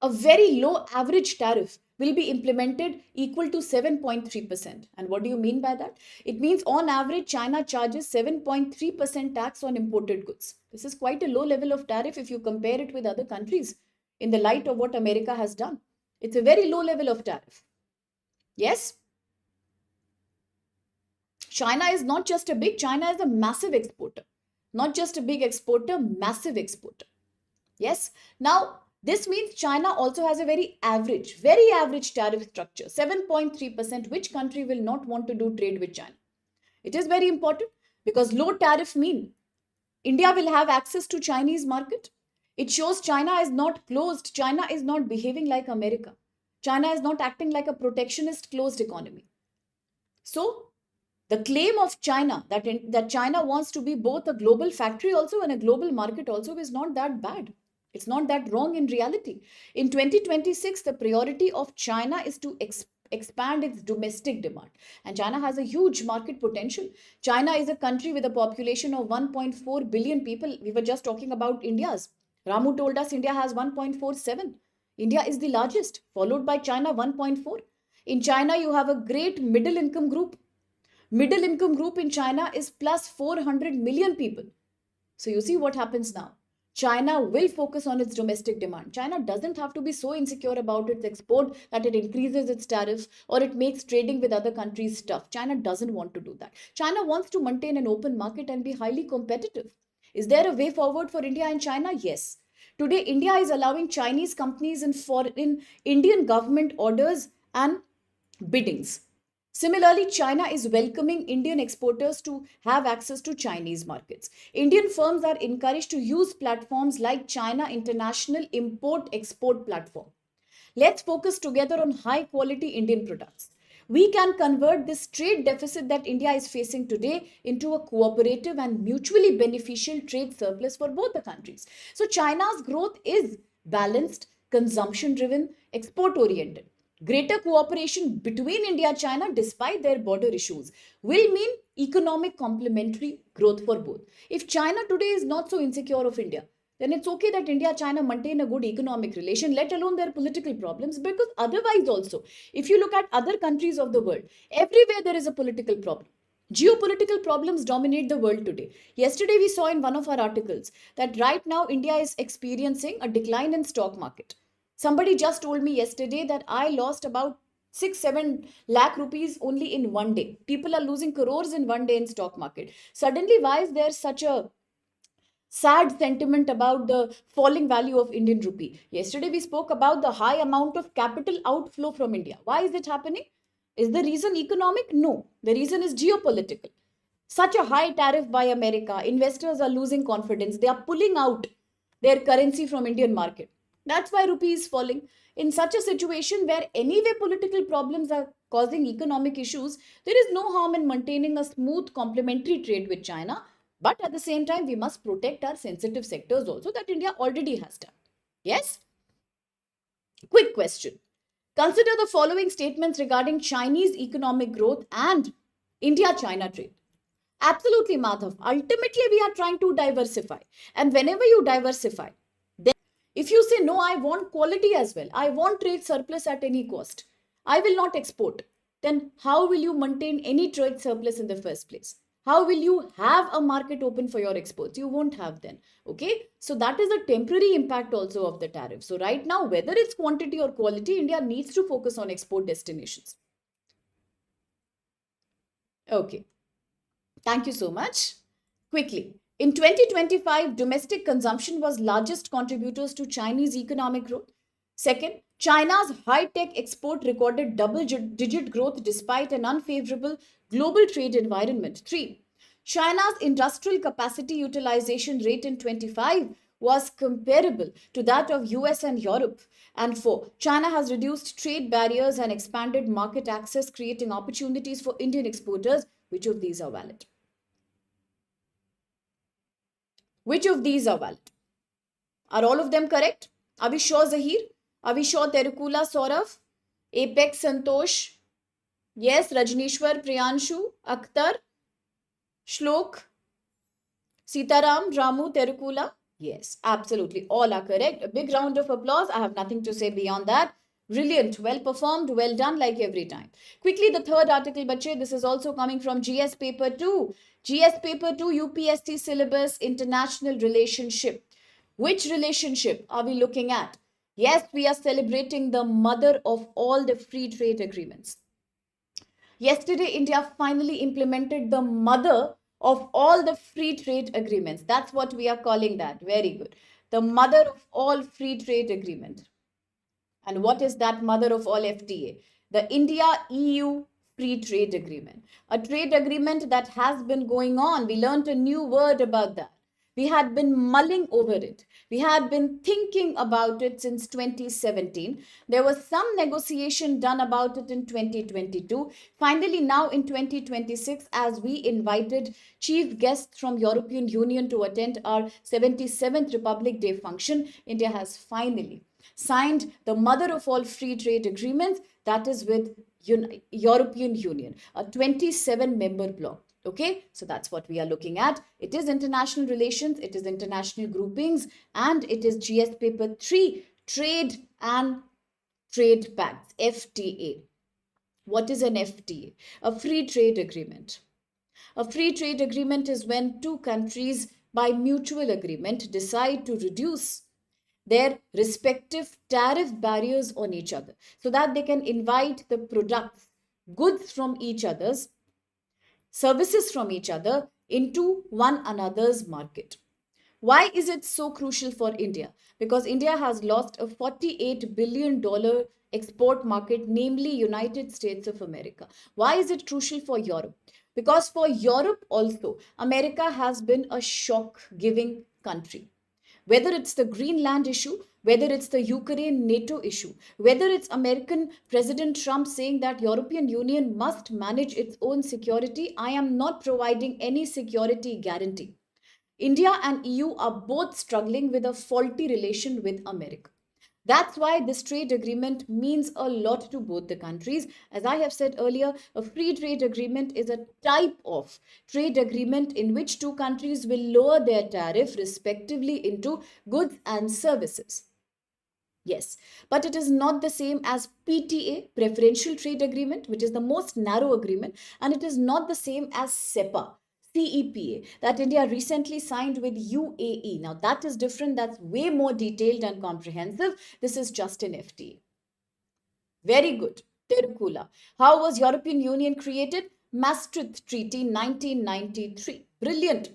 a very low average tariff will be implemented equal to 7.3%. And what do you mean by that? It means on average, China charges 7.3% tax on imported goods. This is quite a low level of tariff if you compare it with other countries in the light of what America has done. It's a very low level of tariff. Yes? China is a massive exporter. Not just a big exporter, massive exporter. Yes? Now, this means China also has a very average tariff structure, 7.3%. Which country will not want to do trade with China? It is very important because low tariff mean India will have access to Chinese market. It shows China is not closed. China is not behaving like America. China is not acting like a protectionist closed economy. So, the claim of China that China wants to be both a global factory also and a global market also is not that bad. It's not that wrong in reality. In 2026, the priority of China is to expand its domestic demand. And China has a huge market potential. China is a country with a population of 1.4 billion people. We were just talking about India's. Ramu told us India has 1.47. India is the largest, followed by China 1.4. In China, you have a great middle income group. Middle income group in China is plus 400 million people. So you see what happens now. China will focus on its domestic demand. China doesn't have to be so insecure about its export that it increases its tariffs or it makes trading with other countries tough. China doesn't want to do that. China wants to maintain an open market and be highly competitive. Is there a way forward for India and China? Yes. Today, India is allowing Chinese companies in Indian government orders and biddings. Similarly, China is welcoming Indian exporters to have access to Chinese markets. Indian firms are encouraged to use platforms like China International Import Export Platform. Let's focus together on high quality Indian products. We can convert this trade deficit that India is facing today into a cooperative and mutually beneficial trade surplus for both the countries. So, China's growth is balanced, consumption driven, export oriented. Greater cooperation between India and China, despite their border issues, will mean economic complementary growth for both. If China today is not so insecure of India, then it's okay that India and China maintain a good economic relation, let alone their political problems. Because otherwise, also, if you look at other countries of the world, everywhere there is a political problem. Geopolitical problems dominate the world today. Yesterday, we saw in one of our articles that right now India is experiencing a decline in stock market. Somebody just told me yesterday that I lost about 6 7 lakh rupees only in one day. People are losing crores in one day in stock market. Suddenly, why is there such a sad sentiment about the falling value of Indian rupee? Yesterday, we spoke about the high amount of capital outflow from India. Why is it happening? Is the reason economic? No. The reason is geopolitical. Such a high tariff by America, investors are losing confidence. They are pulling out their currency from Indian market. That's why rupee is falling. In such a situation where anyway political problems are causing economic issues, there is no harm in maintaining a smooth complementary trade with China. But at the same time, we must protect our sensitive sectors also that India already has done. Yes? Quick question. Consider the following statements regarding Chinese economic growth and India China trade. Absolutely, Madhav. Ultimately, we are trying to diversify. And whenever you diversify, then if you say, no, I want quality as well, I want trade surplus at any cost, I will not export, then how will you maintain any trade surplus in the first place? How will you have a market open for your exports? You won't have then. Okay. So that is a temporary impact also of the tariff. So right now, whether it's quantity or quality, India needs to focus on export destinations. Okay. Thank you so much. Quickly, in 2025, domestic consumption was largest contributors to Chinese economic growth. Second, China's high-tech export recorded double-digit growth despite an unfavorable global trade environment. Three, China's industrial capacity utilization rate in 25 was comparable to that of US and Europe. And four, China has reduced trade barriers and expanded market access, creating opportunities for Indian exporters. Which of these are valid? Which of these are valid? Are all of them correct? Are we sure, Zahir? Are we sure, Terukula, Saurav? Apex, Santosh? Yes, Rajnishwar, Priyanshu, Akhtar, Shlok, Sitaram, Ramu, Terukula? Yes, absolutely. All are correct. A big round of applause. I have nothing to say beyond that. Brilliant. Well performed. Well done, like every time. Quickly, the third article, bache. This is also coming from GS Paper 2. GS Paper 2, UPSC syllabus, international relationship. Which relationship are we looking at? Yes, we are celebrating the mother of all the free trade agreements. Yesterday, India finally implemented the mother of all the free trade agreements. That's what we are calling that. Very good. The mother of all free trade agreement. And what is that mother of all FTA? The India EU Free Trade Agreement. A trade agreement that has been going on. We learned a new word about that. We had been mulling over it. We had been thinking about it since 2017. There was some negotiation done about it in 2022. Finally, now in 2026, as we invited chief guests from European Union to attend our 77th Republic Day function, India has finally signed the mother of all free trade agreements, that is with European Union, a 27 member bloc. Okay, so that's what we are looking at. It is international relations, it is international groupings, and it is GS paper 3, trade and trade pacts, FTA. What is an FTA? A free trade agreement. A free trade agreement is when two countries by mutual agreement decide to reduce their respective tariff barriers on each other so that they can invite the products, goods from each other's, services from each other into one another's market. Why is it so crucial for India? Because India has lost a $48 billion export market, namely United States of America. Why is it crucial for Europe? Because for Europe also, America has been a shock-giving country. Whether it's the Greenland issue, whether it's the Ukraine NATO issue, whether it's American President Trump saying that European Union must manage its own security, I am not providing any security guarantee. India and EU are both struggling with a faulty relation with America. That's why this trade agreement means a lot to both the countries. As I have said earlier, a free trade agreement is a type of trade agreement in which two countries will lower their tariff respectively into goods and services. Yes, but it is not the same as PTA, Preferential Trade Agreement, which is the most narrow agreement, and it is not the same as CEPA, CEPA, that India recently signed with UAE. Now, that is different. That's way more detailed and comprehensive. This is just an FTA. Very good. Terukula. How was European Union created? Maastricht Treaty 1993. Brilliant.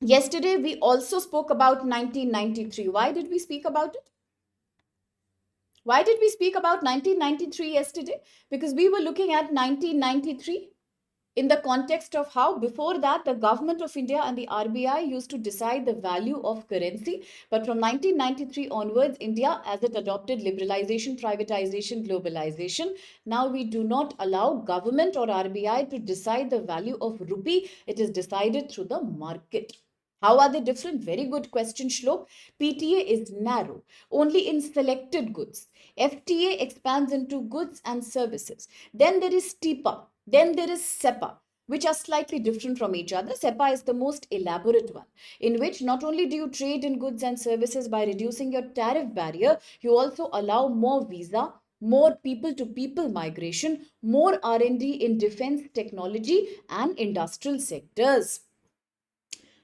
Yesterday, we also spoke about 1993. Why did we speak about it? Why did we speak about 1993 yesterday? Because we were looking at 1993 in the context of how before that the government of India and the RBI used to decide the value of currency. But from 1993 onwards, India, as it adopted liberalization, privatization, globalization, now we do not allow government or RBI to decide the value of rupee. It is decided through the market. How are they different? Very good question, Shlok. PTA is narrow, only in selected goods. FTA expands into goods and services. Then there is TIPA. Then there is SEPA, which are slightly different from each other. SEPA is the most elaborate one, in which not only do you trade in goods and services by reducing your tariff barrier, you also allow more visa, more people-to-people migration, more R&D in defense technology and industrial sectors.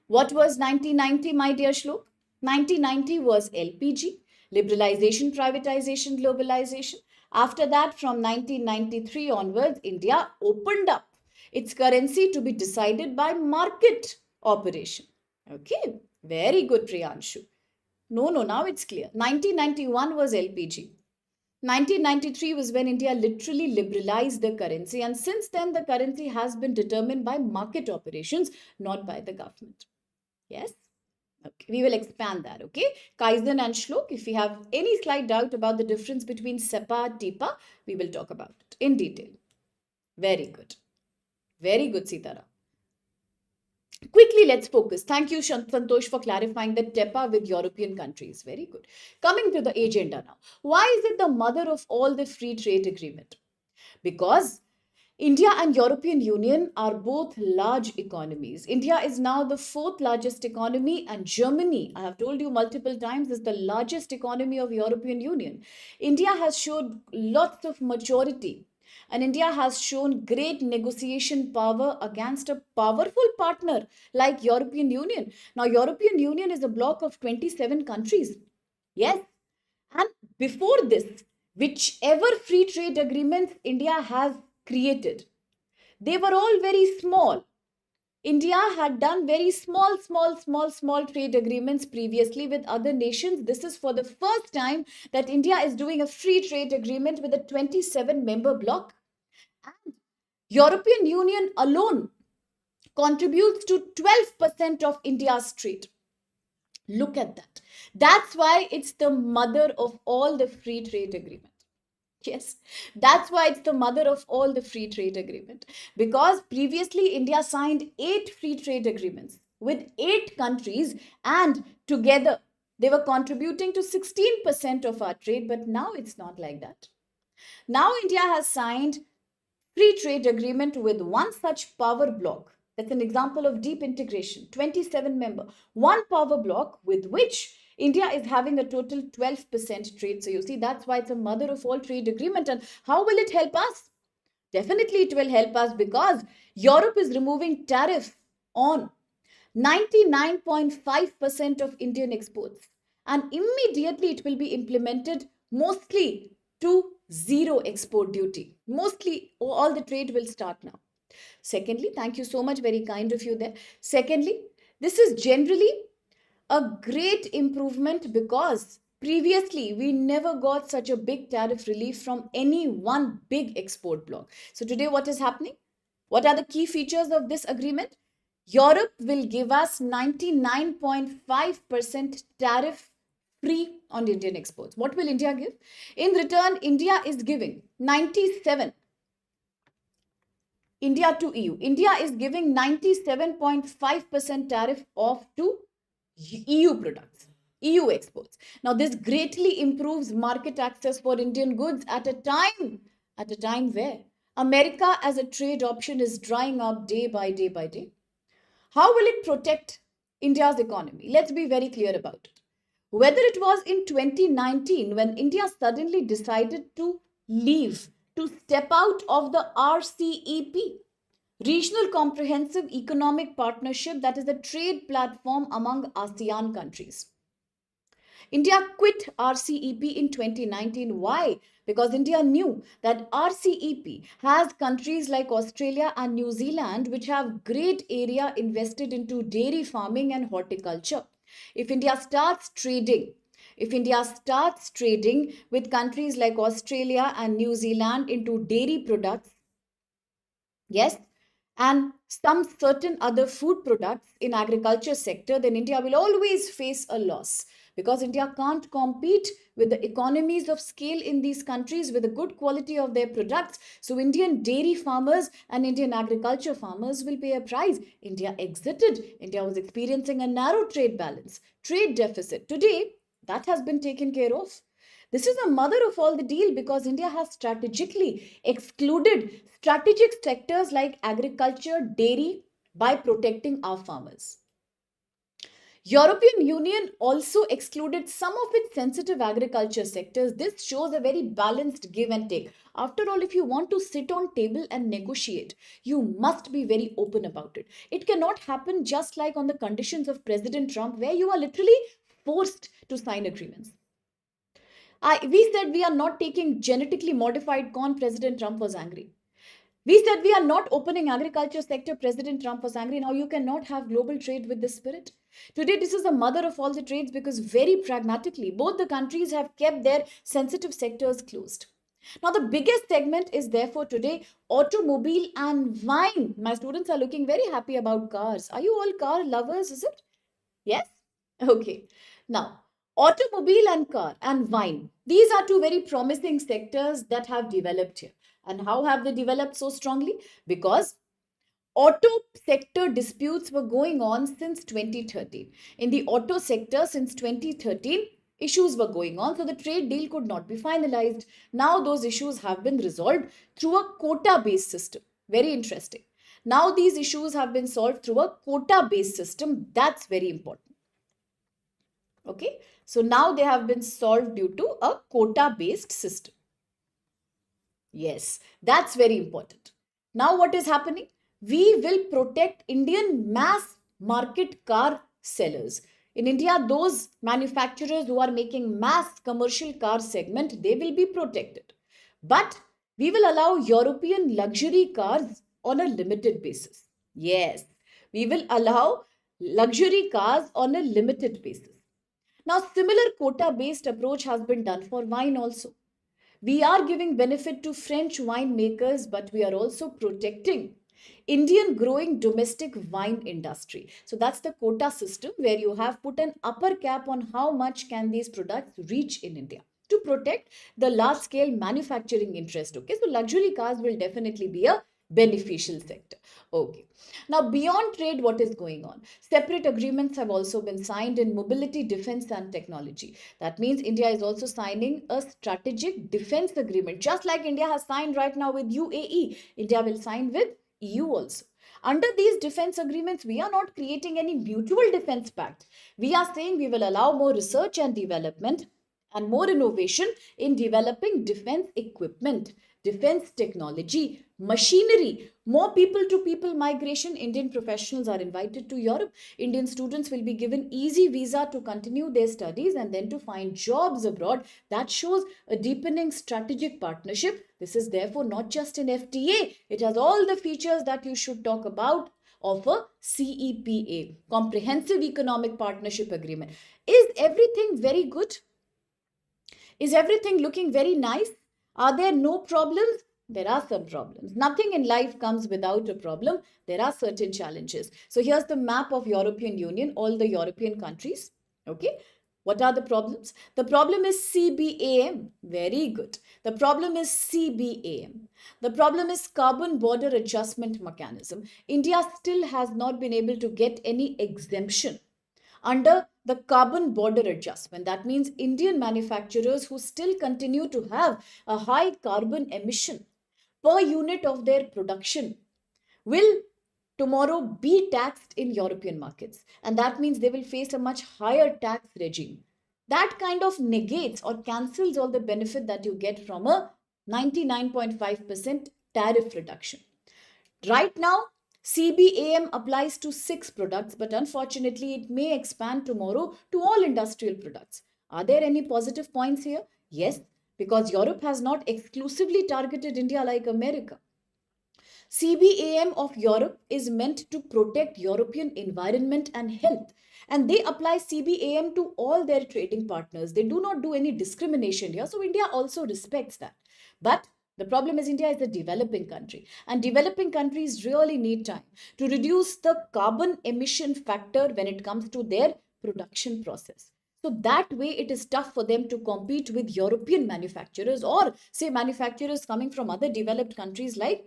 What was 1990, my dear Shlok? 1990 was LPG, liberalization, privatization, globalization. After that, from 1993 onwards, India opened up its currency to be decided by market operation. Okay, very good, Priyanshu. No, now it's clear. 1991 was LPG. 1993 was when India literally liberalized the currency, and since then, the currency has been determined by market operations, not by the government. Yes? Okay, we will expand that, okay? Kaizen and Shlok, if we have any slight doubt about the difference between SEPA, TIPA, we will talk about it in detail. Very good. Very good, Sitara. Quickly, let's focus. Thank you, Santosh, for clarifying the TEPA with European countries. Very good. Coming to the agenda now. Why is it the mother of all the free trade agreement? Because India and European Union are both large economies. India is now the fourth largest economy, and Germany, I have told you multiple times, is the largest economy of European Union. India has shown lots of maturity, and India has shown great negotiation power against a powerful partner like European Union. Now, European Union is a bloc of 27 countries. Yes. And before this, whichever free trade agreements India has created, they were all very small. India had done very small trade agreements previously with other nations. This is for the first time that India is doing a free trade agreement with a 27 member bloc. And European Union alone contributes to 12% of India's trade. Look at that. That's why it's the mother of all the free trade agreements. Yes, that's why it's the mother of all the free trade agreement. Because previously India signed 8 free trade agreements with 8 countries, and together they were contributing to 16% of our trade, but now it's not like that. Now India has signed free trade agreement with one such power bloc. That's an example of deep integration. 27 member, one power bloc with which India is having a total 12% trade. So you see, that's why it's a mother of all trade agreement. And how will it help us? Definitely it will help us, because Europe is removing tariff on 99.5% of Indian exports. And immediately it will be implemented mostly to zero export duty. Mostly all the trade will start now. Secondly, thank you so much, very kind of you there. Secondly, this is generally a great improvement, because previously we never got such a big tariff relief from any one big export bloc. So today what is happening? What are the key features of this agreement? Europe will give us 99.5% tariff free on Indian exports. What will India give? In return, India is giving 97. India to EU. India is giving 97.5% tariff off to EU products, EU exports. Now, this greatly improves market access for Indian goods at a time where America as a trade option is drying up day by day by day. How will it protect India's economy? Let's be very clear about it. Whether it was in 2019 when India suddenly decided to leave, to step out of the RCEP, Regional Comprehensive Economic Partnership, that is a trade platform among ASEAN countries. India quit RCEP in 2019. Why? Because India knew that RCEP has countries like Australia and New Zealand which have great area invested into dairy farming and horticulture. If India starts trading, if India starts trading with countries like Australia and New Zealand into dairy products, yes, and some certain other food products in agriculture sector, then India will always face a loss because India can't compete with the economies of scale in these countries with the good quality of their products. So Indian dairy farmers and Indian agriculture farmers will pay a price. India exited. India was experiencing a narrow trade balance, trade deficit. Today, that has been taken care of. This is the mother of all the deal because India has strategically excluded strategic sectors like agriculture, dairy by protecting our farmers. European Union also excluded some of its sensitive agriculture sectors. This shows a very balanced give and take. After all, if you want to sit on table and negotiate, you must be very open about it. It cannot happen just like on the conditions of President Trump where you are literally forced to sign agreements. We said we are not taking genetically modified corn. President Trump was angry. We said we are not opening agriculture sector. President Trump was angry. Now you cannot have global trade with this spirit. Today, this is the mother of all the trades because very pragmatically, both the countries have kept their sensitive sectors closed. Now, the biggest segment is therefore today automobile and wine. My students are looking very happy about cars. Are you all car lovers? Is it? Yes? Okay. Now, automobile and car and wine. These are two very promising sectors that have developed here. And how have they developed so strongly? Because auto sector disputes were going on since 2013. In the auto sector, since 2013, issues were going on, so the trade deal could not be finalized. Now, those issues have been resolved through a quota based system. Very interesting. Now, these issues have been solved through a quota based system. That's very important. Okay, so now they have been solved due to a quota based system. Yes, that's very important. Now, what is happening? We will protect Indian mass market car sellers. In India, those manufacturers who are making mass commercial car segment, they will be protected. But we will allow European luxury cars on a limited basis. Yes, we will allow luxury cars on a limited basis. Now, similar quota-based approach has been done for wine also. We are giving benefit to French winemakers, but we are also protecting Indian growing domestic wine industry. So that's the quota system where you have put an upper cap on how much can these products reach in India to protect the large scale manufacturing interest. Okay, so luxury cars will definitely be a beneficial sector. Okay. Now, beyond trade, what is going on? Separate agreements have also been signed in mobility, defense, and technology. That means India is also signing a strategic defense agreement. Just like India has signed right now with UAE, India will sign with EU also. Under these defense agreements, we are not creating any mutual defense pact. We are saying we will allow more research and development and more innovation in developing defense equipment, defense technology, machinery, more people to people migration. Indian professionals are invited to Europe. Indian students will be given easy visa to continue their studies and then to find jobs abroad. That shows a deepening strategic partnership. This is therefore not just an FTA. It has all the features that you should talk about of a CEPA, Comprehensive Economic Partnership Agreement. Is everything very good? Is everything looking very nice? Are there no problems? There are some problems. Nothing in life comes without a problem. There are certain challenges. So here's the map of European Union, all the European countries. Okay. What are the problems? The problem is CBAM. Very good. The problem is CBAM. The problem is carbon border adjustment mechanism. India still has not been able to get any exemption under the carbon border adjustment. That means Indian manufacturers who still continue to have a high carbon emission per unit of their production will tomorrow be taxed in European markets. And that means they will face a much higher tax regime. That kind of negates or cancels all the benefit that you get from a 99.5% tariff reduction. Right now, CBAM applies to 6 products, but unfortunately, it may expand tomorrow to all industrial products. Are there any positive points here? Yes, because Europe has not exclusively targeted India like America. CBAM of Europe is meant to protect European environment and health. And they apply CBAM to all their trading partners. They do not do any discrimination here. So India also respects that. But the problem is India is a developing country. And developing countries really need time to reduce the carbon emission factor when it comes to their production process. So that way it is tough for them to compete with European manufacturers or say manufacturers coming from other developed countries like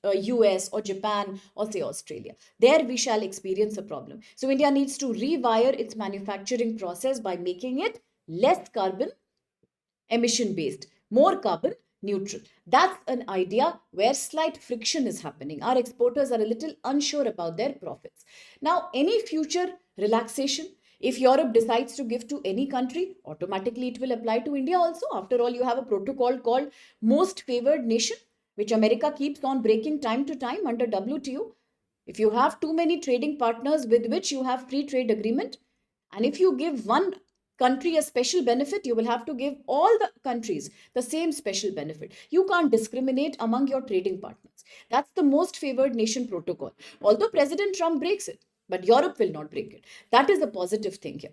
US or Japan or say Australia. There we shall experience a problem. So India needs to rewire its manufacturing process by making it less carbon emission based, more carbon neutral. That's an idea where slight friction is happening. Our exporters are a little unsure about their profits. Now, any future relaxation, if Europe decides to give to any country, automatically it will apply to India also. After all, you have a protocol called most favored nation, which America keeps on breaking time to time under WTO. If you have too many trading partners with which you have free trade agreement, and if you give one country a special benefit, you will have to give all the countries the same special benefit. You can't discriminate among your trading partners. That's the most favored nation protocol. Although President Trump breaks it, but Europe will not break it. That is a positive thing here.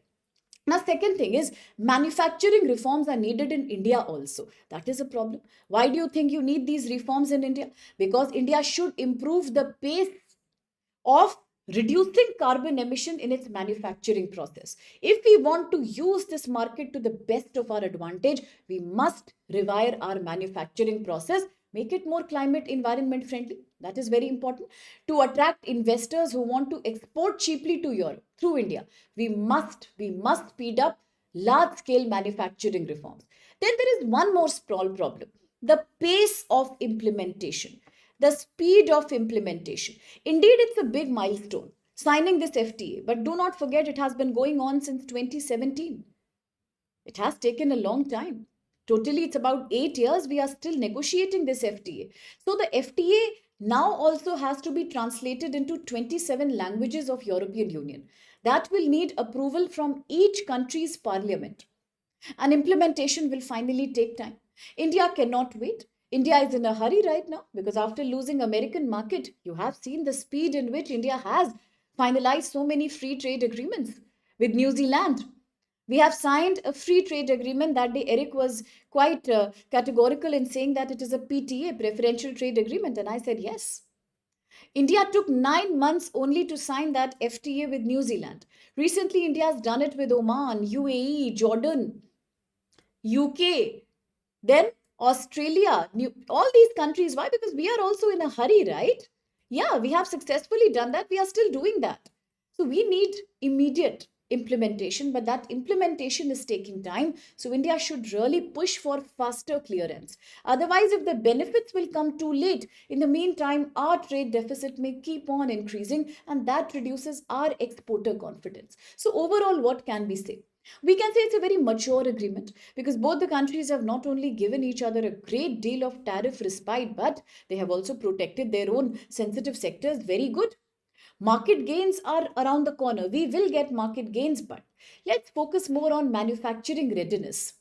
Now, second thing is manufacturing reforms are needed in India also. That is a problem. Why do you think you need these reforms in India? Because India should improve the pace of reducing carbon emission in its manufacturing process. If we want to use this market to the best of our advantage, we must rewire our manufacturing process, make it more climate environment friendly. That is very important. To attract investors who want to export cheaply to Europe through India, we must speed up large scale manufacturing reforms. Then there is one more small problem: the pace of implementation, the speed of implementation. Indeed, it's a big milestone signing this FTA, but do not forget it has been going on since 2017. It has taken a long time. Totally, it's about 8 years. We are still negotiating this FTA. So the FTA now also has to be translated into 27 languages of European Union. That will need approval from each country's parliament. And implementation will finally take time. India cannot wait. India is in a hurry right now because after losing American market, you have seen the speed in which India has finalized so many free trade agreements with New Zealand. We have signed a free trade agreement. That day Eric was quite categorical in saying that it is a PTA, preferential trade agreement, and I said yes. India took 9 months only to sign that FTA with New Zealand. Recently, India has done it with Oman, UAE, Jordan, UK, then Australia, all these countries. Why? Because we are also in a hurry, right? Yeah, we have successfully done that. We are still doing that. So we need immediate implementation, but that implementation is taking time. So India should really push for faster clearance. Otherwise, if the benefits will come too late, in the meantime, our trade deficit may keep on increasing and that reduces our exporter confidence. So overall, what can we say? We can say it's a very mature agreement because both the countries have not only given each other a great deal of tariff respite, but they have also protected their own sensitive sectors very good. Market gains are around the corner. We will get market gains, but let's focus more on manufacturing readiness,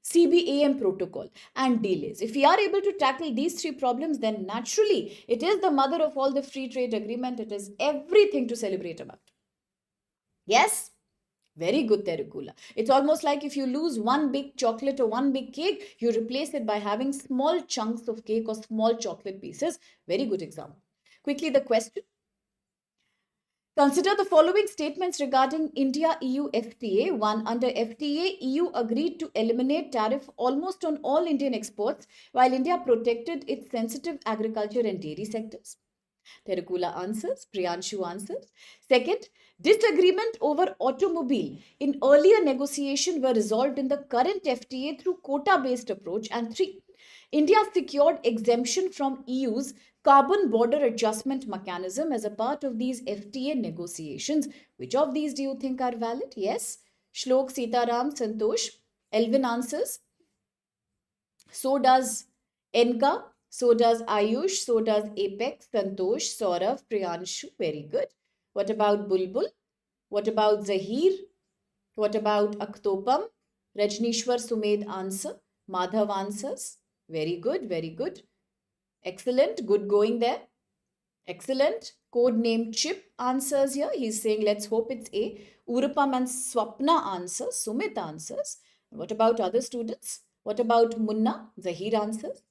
CBAM protocol, and delays. If we are able to tackle these 3 problems, then naturally it is the mother of all the free trade agreement. It is everything to celebrate about. Yes? Very good, Terukula. It's almost like if you lose one big chocolate or one big cake, you replace it by having small chunks of cake or small chocolate pieces. Very good example. Quickly, the question. Consider the following statements regarding India-EU FTA. 1. Under FTA, EU agreed to eliminate tariff almost on all Indian exports, while India protected its sensitive agriculture and dairy sectors. Terukula answers, Priyanshu answers. Second, disagreement over automobile in earlier negotiation were resolved in the current FTA through quota-based approach. And 3, India secured exemption from EU's carbon border adjustment mechanism as a part of these FTA negotiations. Which of these do you think are valid? Yes? Shlok, Sitaram, Santosh. Elvin answers. So does Enka. So does Ayush. So does Apex, Santosh, Saurav, Priyanshu. Very good. What about Bulbul? What about Zahir? What about Aktopam? Rajnishwar Sumed answer. Madhav answers. Very good, very good. Excellent, good going there. Excellent. Code name Chip answers here. He's saying, let's hope it's A. Urupam and Swapna answers. Sumit answers. What about other students? What about Munna? Zahir answers.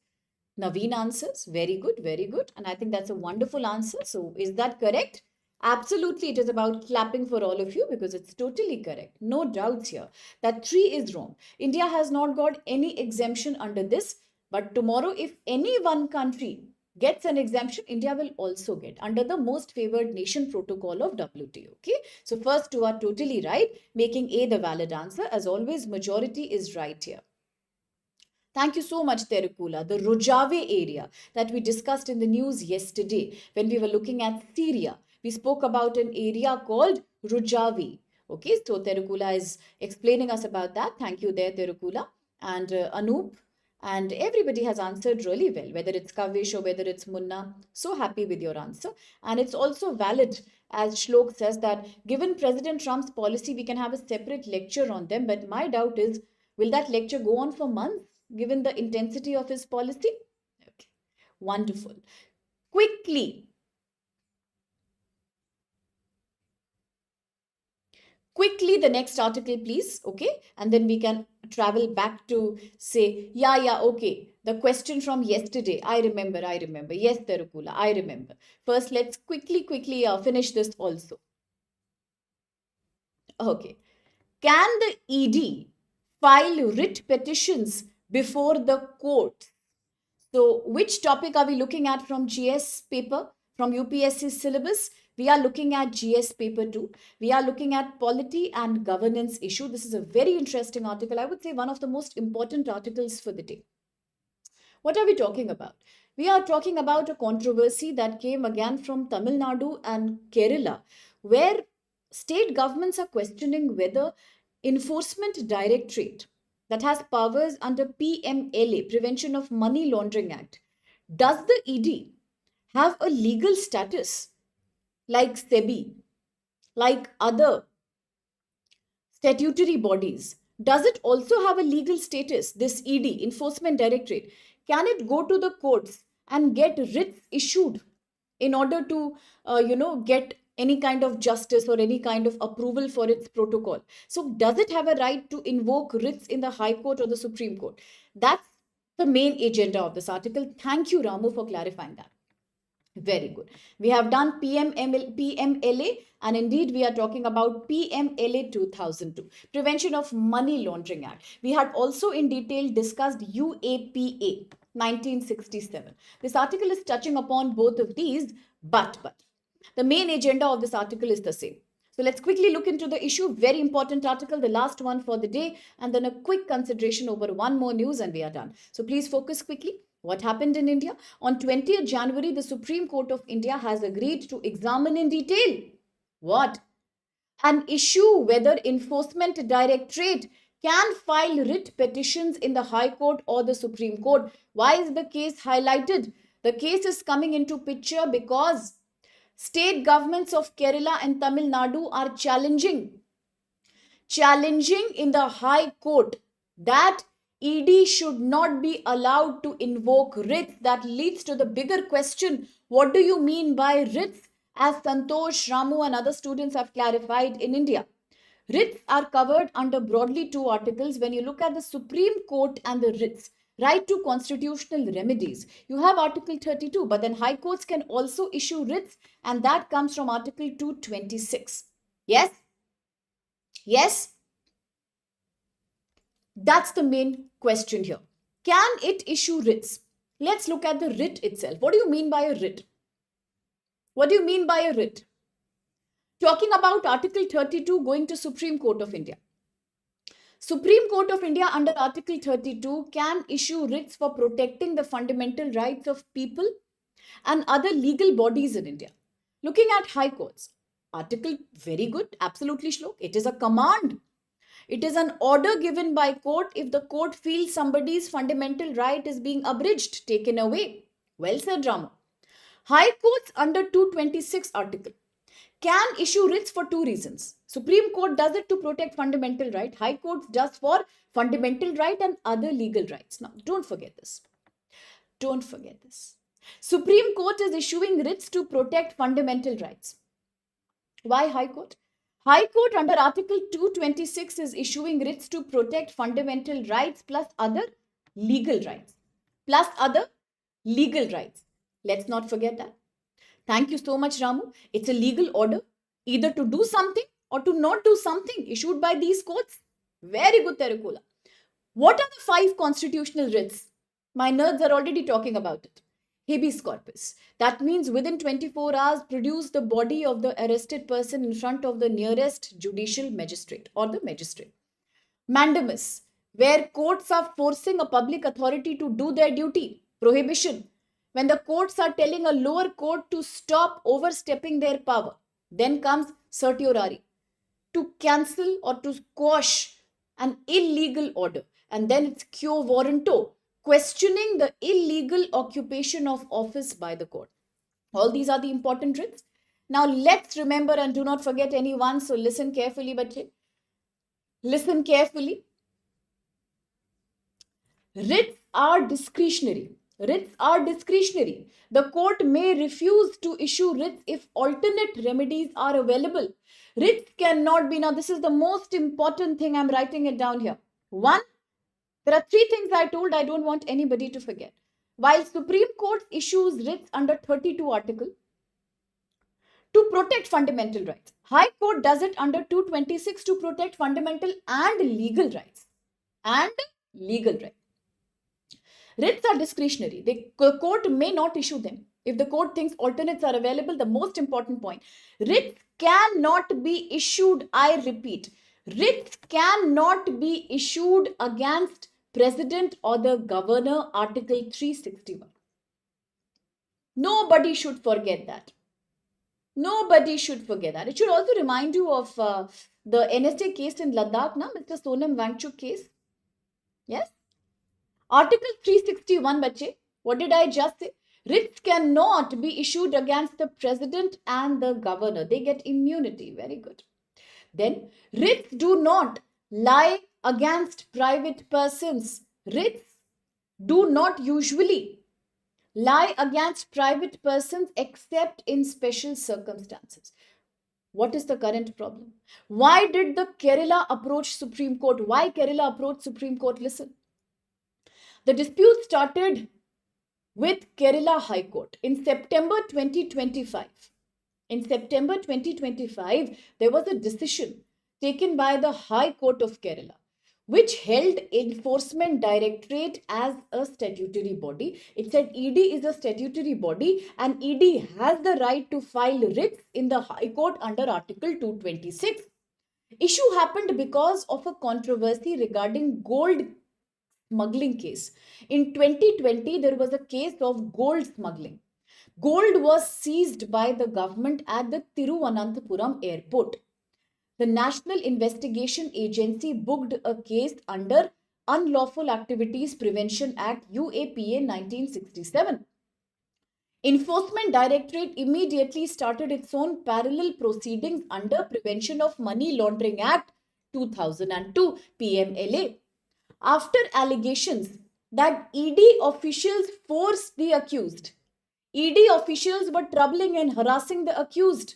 Naveen answers. Very good, very good. And I think that's a wonderful answer. So, is that correct? Absolutely, it is about clapping for all of you because it's totally correct. No doubts here. That 3 is wrong. India has not got any exemption under this. But tomorrow, if any one country gets an exemption, India will also get under the most favored nation protocol of WTO. Okay. So, first 2 are totally right, making A the valid answer. As always, majority is right here. Thank you so much, Terukula. The Rojava area that we discussed in the news yesterday when we were looking at Syria, we spoke about an area called Rojava. Okay, so Terukula is explaining us about that. Thank you there, Terukula. And Anoop, and everybody has answered really well, whether it's Kavish or whether it's Munna. So happy with your answer. And it's also valid, as Shlok says, that given President Trump's policy, we can have a separate lecture on them. But my doubt is, will that lecture go on for months, given the intensity of his policy? Okay. Wonderful. Quickly, the next article, please. Okay. And then we can travel back to say, yeah, okay. The question from yesterday. I remember. Yes, Terukula, I remember. First, let's quickly finish this also. Okay. Can the ED file writ petitions before the court? So, which topic are we looking at from GS paper, from UPSC syllabus? We are looking at GS paper 2. We are looking at polity and governance issue. This is a very interesting article. I would say one of the most important articles for the day. What are we talking about? We are talking about a controversy that came again from Tamil Nadu and Kerala, where state governments are questioning whether Enforcement Directorate that has powers under PMLA, Prevention of Money Laundering Act, does the ED have a legal status like SEBI, like other statutory bodies? Does it also have a legal status, this ED, Enforcement Directorate? Can it go to the courts and get writs issued in order to, get any kind of justice or any kind of approval for its protocol? So, does it have a right to invoke writs in the High Court or the Supreme Court? That's the main agenda of this article. Thank you, Ramu, for clarifying that. Very good. We have done PMLA, and indeed we are talking about PMLA 2002, Prevention of Money Laundering Act. We had also in detail discussed UAPA 1967. This article is touching upon both of these, but the main agenda of this article is the same. So let's quickly look into the issue. Very important article, the last one for the day, and then a quick consideration over one more news and we are done. So please focus quickly. What happened in India? On 20th January, the Supreme Court of India has agreed to examine in detail what? An issue whether Enforcement Directorate can file writ petitions in the High Court or the Supreme Court. Why is the case highlighted? The case is coming into picture because state governments of Kerala and Tamil Nadu are challenging in the High Court that ED should not be allowed to invoke writs. That leads to the bigger question, what do you mean by writs? As Santosh, Ramu and other students have clarified in India, writs are covered under broadly 2 articles. When you look at the Supreme Court and the writs, right to constitutional remedies, you have Article 32, but then High Courts can also issue writs, and that comes from Article 226. Yes? That's the main question here. Can it issue writs? Let's look at the writ itself. What do you mean by a writ? Talking about Article 32 going to Supreme Court of India. Supreme Court of India under Article 32 can issue writs for protecting the fundamental rights of people and other legal bodies in India. Looking at High Courts, article very good, absolutely Shlok. It is a command. It is an order given by court if the court feels somebody's fundamental right is being abridged, taken away. Well said, Ramu. High courts under 226 article can issue writs for two reasons. Supreme Court does it to protect fundamental right. High Court does for fundamental right and other legal rights. Now, don't forget this. Don't forget this. Supreme Court is issuing writs to protect fundamental rights. Why High Court? High Court under Article 226 is issuing writs to protect fundamental rights plus other legal rights. Plus other legal rights. Let's not forget that. Thank you so much, Ramu. It's a legal order, either to do something or to not do something, issued by these courts. Very good, Terukola. What are the 5 constitutional writs? My nerds are already talking about it. Habeas corpus. That means within 24 hours, produce the body of the arrested person in front of the nearest judicial magistrate or the magistrate. Mandamus, where courts are forcing a public authority to do their duty. Prohibition, when the courts are telling a lower court to stop overstepping their power. Then comes certiorari, to cancel or to quash an illegal order. And then it's quo warranto, questioning the illegal occupation of office by the court. All these are the important writs. Now let's remember and do not forget any one. So listen carefully, bache. Listen carefully. Writs are discretionary. Writs are discretionary. The court may refuse to issue writs if alternate remedies are available. Writs cannot be, now this is the most important thing, I'm writing it down here. 1, there are 3 things I told I don't want anybody to forget. While Supreme Court issues writs under 32 article to protect fundamental rights, High Court does it under 226 to protect fundamental and legal rights. And legal rights. Writs are discretionary. The court may not issue them. If the court thinks alternates are available, the most important point, writs cannot be issued, I repeat, writs cannot be issued against President or the Governor, Article 361. Nobody should forget that. Nobody should forget that. It should also remind you of the NSA case in Ladakh, na, Mr. Sonam Wangchuk case. Yes? Article 361, bache, what did I just say? Writs cannot be issued against the president and the governor. They get immunity. Very good. Then, writs do not lie against private persons. Writs do not usually lie against private persons except in special circumstances. What is the current problem? Why did the Kerala approach Supreme Court? Why Kerala approached Supreme Court? Listen. The dispute started with Kerala High Court in September 2025. In September 2025, there was a decision taken by the High Court of Kerala, which held Enforcement Directorate as a statutory body. It said ED is a statutory body and ED has the right to file writs in the High Court under Article 226. Issue happened because of a controversy regarding gold smuggling case. In 2020, there was a case of gold smuggling. Gold was seized by the government at the Tiruvananthapuram airport. The National Investigation Agency booked a case under Unlawful Activities Prevention Act UAPA 1967. Enforcement Directorate immediately started its own parallel proceedings under Prevention of Money Laundering Act 2002 PMLA. After allegations that ED officials forced the accused, ED officials were troubling and harassing the accused,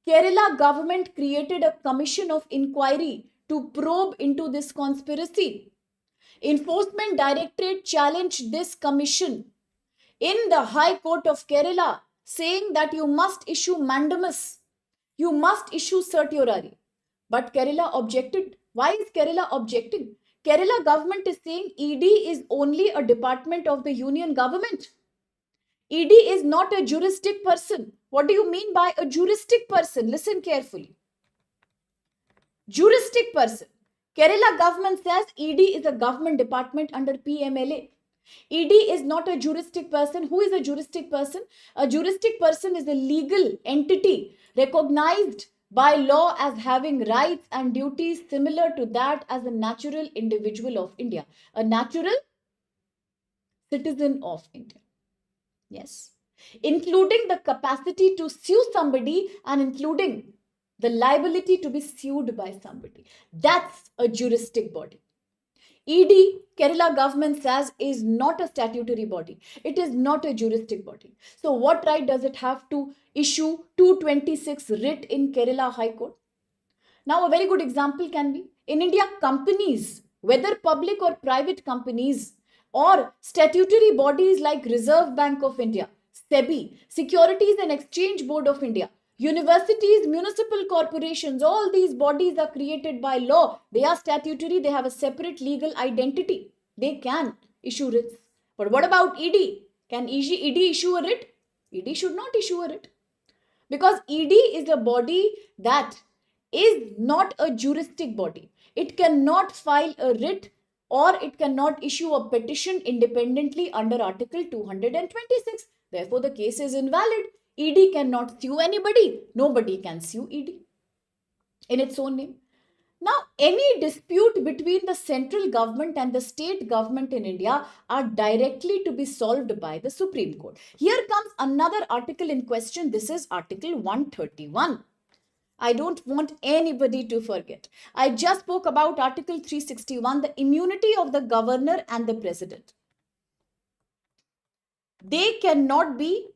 Kerala government created a commission of inquiry to probe into this conspiracy. Enforcement Directorate challenged this commission in the High Court of Kerala, saying that you must issue mandamus, you must issue certiorari. But Kerala objected. Why is Kerala objecting? Kerala government is saying ED is only a department of the union government. ED is not a juristic person. What do you mean by a juristic person? Listen carefully. Juristic person. Kerala government says ED is a government department under PMLA. ED is not a juristic person. Who is a juristic person? A juristic person is a legal entity recognized by law as having rights and duties similar to that as a natural individual of India, a natural citizen of India. Yes. Including the capacity to sue somebody and including the liability to be sued by somebody. That's a juristic body. ED, Kerala government says, is not a statutory body. It is not a juristic body. So what right does it have to issue 226 writ in Kerala High Court? Now, a very good example can be in India, companies, whether public or private companies, or statutory bodies like Reserve Bank of India, SEBI, Securities and Exchange Board of India, universities, municipal corporations, all these bodies are created by law. They are statutory, they have a separate legal identity. They can issue writs. But what about ED? Can ED issue a writ? ED should not issue a writ. Because ED is a body that is not a juristic body. It cannot file a writ or it cannot issue a petition independently under Article 226. Therefore, the case is invalid. ED cannot sue anybody. Nobody can sue ED in its own name. Now, any dispute between the central government and the state government in India are directly to be solved by the Supreme Court. Here comes another article in question. This is Article 131. I don't want anybody to forget. I just spoke about Article 361, the immunity of the governor and the president. They cannot be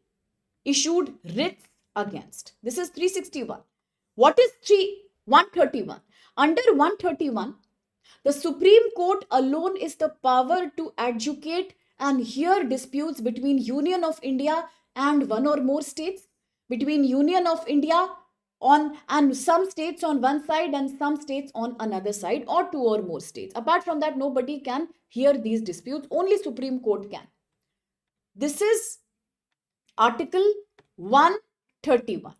issued writs against. This is 361. What is 131? Under 131, the Supreme Court alone is the power to adjudicate and hear disputes between Union of India and one or more states, between Union of India on and some states on one side and some states on another side, or two or more states. Apart from that, nobody can hear these disputes. Only Supreme Court can. This is Article 131.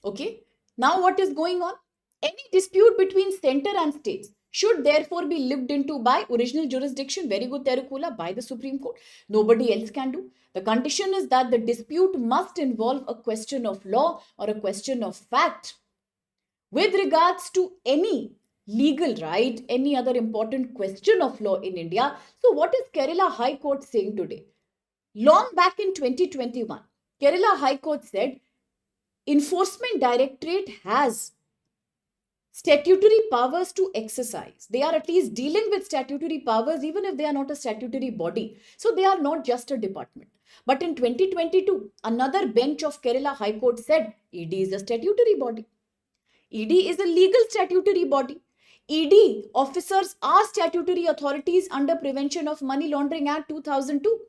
Okay. Now what is going on? Any dispute between center and states should therefore be looked into by original jurisdiction, very good Terukula, by the Supreme Court. Nobody else can do. The condition is that the dispute must involve a question of law or a question of fact. With regards to any legal right, any other important question of law in India, so what is Kerala High Court saying today? Long back in 2021, Kerala High Court said Enforcement Directorate has statutory powers to exercise. They are at least dealing with statutory powers even if they are not a statutory body. So they are not just a department. But in 2022, another bench of Kerala High Court said ED is a statutory body. ED is a legal statutory body. ED officers are statutory authorities under Prevention of Money Laundering Act 2002.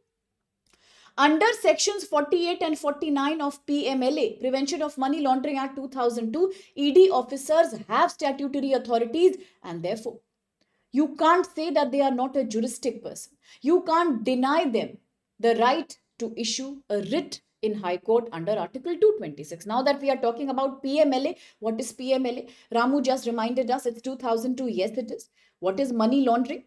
Under sections 48 and 49 of PMLA, Prevention of Money Laundering Act 2002, ED officers have statutory authorities and therefore you can't say that they are not a juristic person. You can't deny them the right to issue a writ in High Court under Article 226. Now that we are talking about PMLA, what is PMLA? Ramu just reminded us it's 2002. Yes, it is. What is money laundering?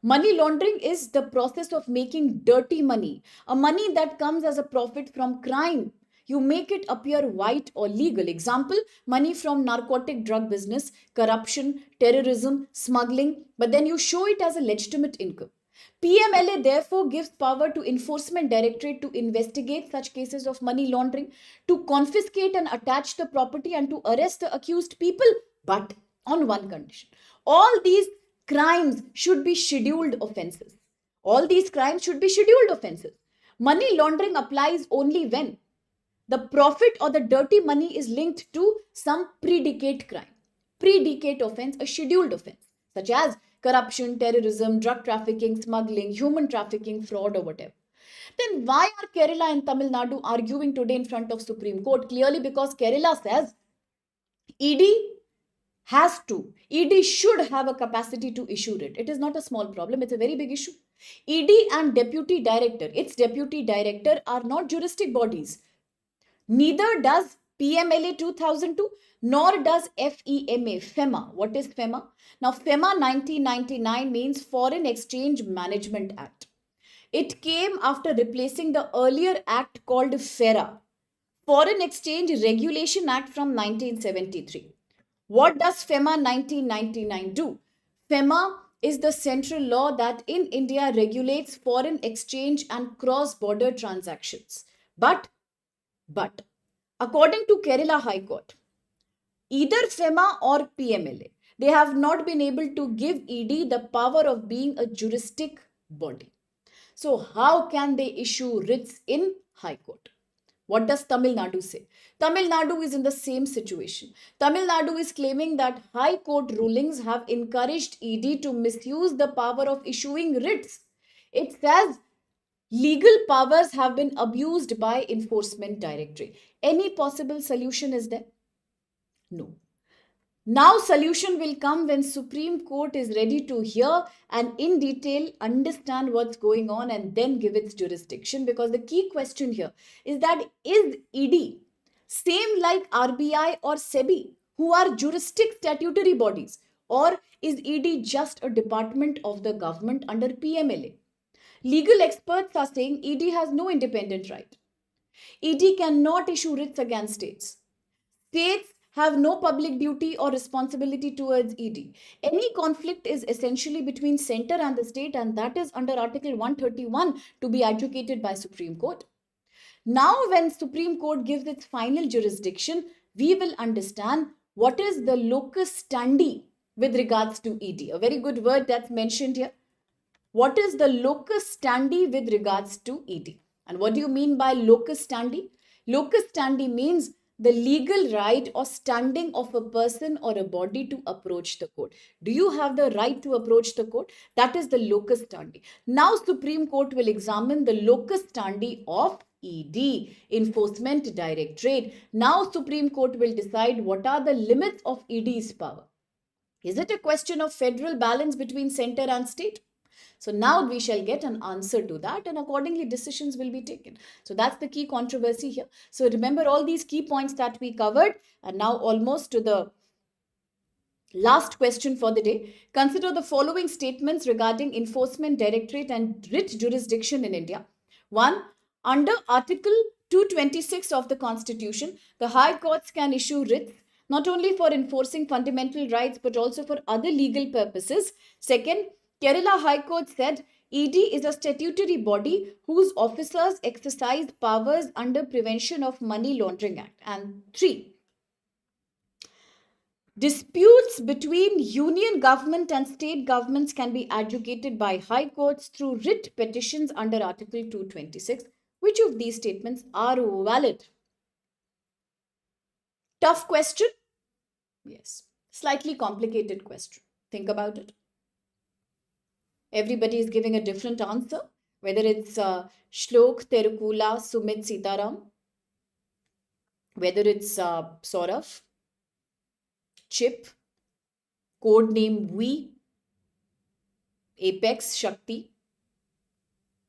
Money laundering is the process of making dirty money, a money that comes as a profit from crime. You make it appear white or legal. Example, money from narcotic drug business, corruption, terrorism, smuggling, but then you show it as a legitimate income. PMLA therefore gives power to Enforcement Directorate to investigate such cases of money laundering, to confiscate and attach the property and to arrest the accused people, but on one condition. All these crimes should be scheduled offenses. All these crimes should be scheduled offenses. Money laundering applies only when the profit or the dirty money is linked to some predicate crime. Predicate offense, a scheduled offense, such as corruption, terrorism, drug trafficking, smuggling, human trafficking, fraud, or whatever. Then why are Kerala and Tamil Nadu arguing today in front of Supreme Court? Clearly because Kerala says ED ED should have a capacity to issue it. It is not a small problem. It's a very big issue. ED and its deputy director are not juristic bodies. Neither does PMLA 2002, nor does FEMA. What is FEMA? Now, FEMA 1999 means Foreign Exchange Management Act. It came after replacing the earlier act called FERA. Foreign Exchange Regulation Act from 1973. What does FEMA 1999 do? FEMA is the central law that in India regulates foreign exchange and cross-border transactions. But according to Kerala High Court, either FEMA or PMLA, they have not been able to give ED the power of being a juristic body. So how can they issue writs in High Court? What does Tamil Nadu say? Tamil Nadu is in the same situation. Tamil Nadu is claiming that High Court rulings have encouraged ED to misuse the power of issuing writs. It says legal powers have been abused by Enforcement Directorate. Any possible solution is there? No. Now solution will come when Supreme Court is ready to hear and in detail understand what's going on and then give its jurisdiction, because the key question here is that is ED same like RBI or SEBI, who are juristic statutory bodies, or is ED just a department of the government under PMLA? Legal experts are saying ED has no independent right. ED cannot issue writs against states. States have no public duty or responsibility towards ED. Any conflict is essentially between center and the state, and that is under Article 131 to be adjudicated by Supreme Court. Now, when Supreme Court gives its final jurisdiction, we will understand what is the locus standi with regards to ED. A very good word that's mentioned here. What is the locus standi with regards to ED? And what do you mean by locus standi? Locus standi means the legal right or standing of a person or a body to approach the court. Do you have the right to approach the court? That is the locus standi. Now Supreme Court will examine the locus standi of ED, Enforcement Directorate. Now Supreme Court will decide what are the limits of ED's power. Is it a question of federal balance between center and state? So now we shall get an answer to that, and accordingly decisions will be taken. So that's the key controversy here. So remember all these key points that we covered, and now almost to the last question for the day. Consider the following statements regarding Enforcement Directorate and writ jurisdiction in India. 1. Under Article 226 of the Constitution, the High Courts can issue writs not only for enforcing fundamental rights but also for other legal purposes. Second, Kerala High Court said ED is a statutory body whose officers exercise powers under Prevention of Money Laundering Act. And 3, disputes between union government and state governments can be adjudicated by high courts through writ petitions under Article 226. Which of these statements are valid? Tough question? Yes. Slightly complicated question. Think about it. Everybody is giving a different answer, whether it's Shlok, Terukula, Sumit, Sitaram, whether it's Saurav, Chip, code name We, Apex, Shakti.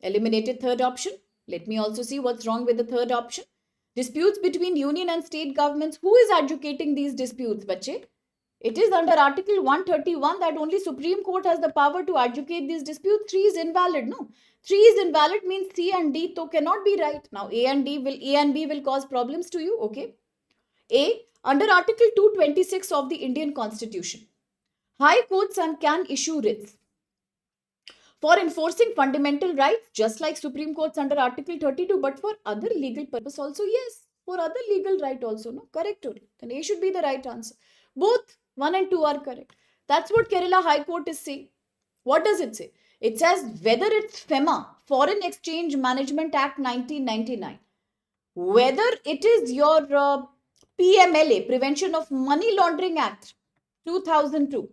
Eliminated third option. Let me also see what's wrong with the third option. Disputes between union and state governments. Who is adjudicating these disputes, bache? It is under Article 131 that only Supreme Court has the power to adjudicate these disputes. 3 is invalid. No, 3 is invalid means C and D so cannot be right. Now A and B will cause problems to you. Okay. A, under Article 226 of the Indian Constitution, High Courts can issue writs for enforcing fundamental rights, just like Supreme Courts under Article 32, but for other legal purpose also. Yes, for other legal right also. No, correct. Then A should be the right answer. Both 1 and 2 are correct. That's what Kerala High Court is saying. What does it say? It says whether it's FEMA, Foreign Exchange Management Act 1999, whether it is your PMLA, Prevention of Money Laundering Act 2002,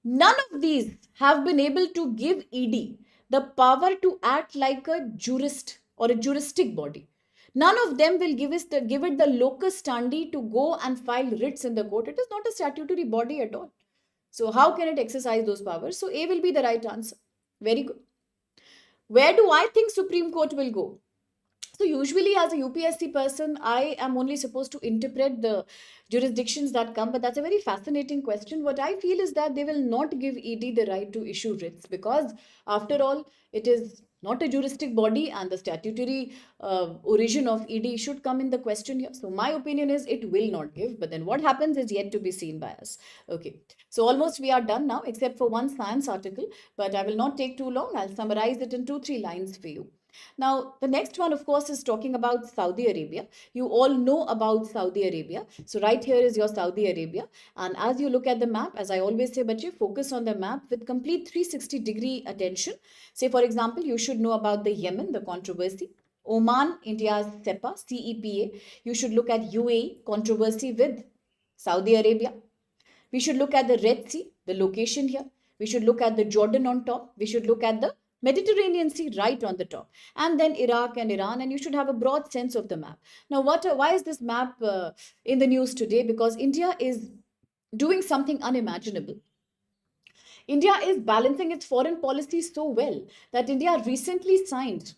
none of these have been able to give ED the power to act like a jurist or a juristic body. None of them will give it the locus standi to go and file writs in the court. It is not a statutory body at all. So how can it exercise those powers? So A will be the right answer. Very good. Where do I think Supreme Court will go? So usually as a UPSC person, I am only supposed to interpret the jurisdictions that come, but that's a very fascinating question. What I feel is that they will not give ED the right to issue writs because after all, it is not a juristic body and the statutory origin of ED should come in the question here. So my opinion is it will not give, but then what happens is yet to be seen by us. Okay, so almost we are done now except for one science article, but I will not take too long. I'll summarize it in 2-3 lines for you. Now, the next one, of course, is talking about Saudi Arabia. You all know about Saudi Arabia. So, right here is your Saudi Arabia. And as you look at the map, as I always say, bache, focus on the map with complete 360-degree attention. Say, for example, you should know about the Yemen, the controversy. Oman, India's CEPA, CEPA. You should look at UAE, controversy with Saudi Arabia. We should look at the Red Sea, the location here. We should look at the Jordan on top. We should look at the Mediterranean Sea right on the top. And then Iraq and Iran. And you should have a broad sense of the map. Now, why is this map in the news today? Because India is doing something unimaginable. India is balancing its foreign policy so well that India recently signed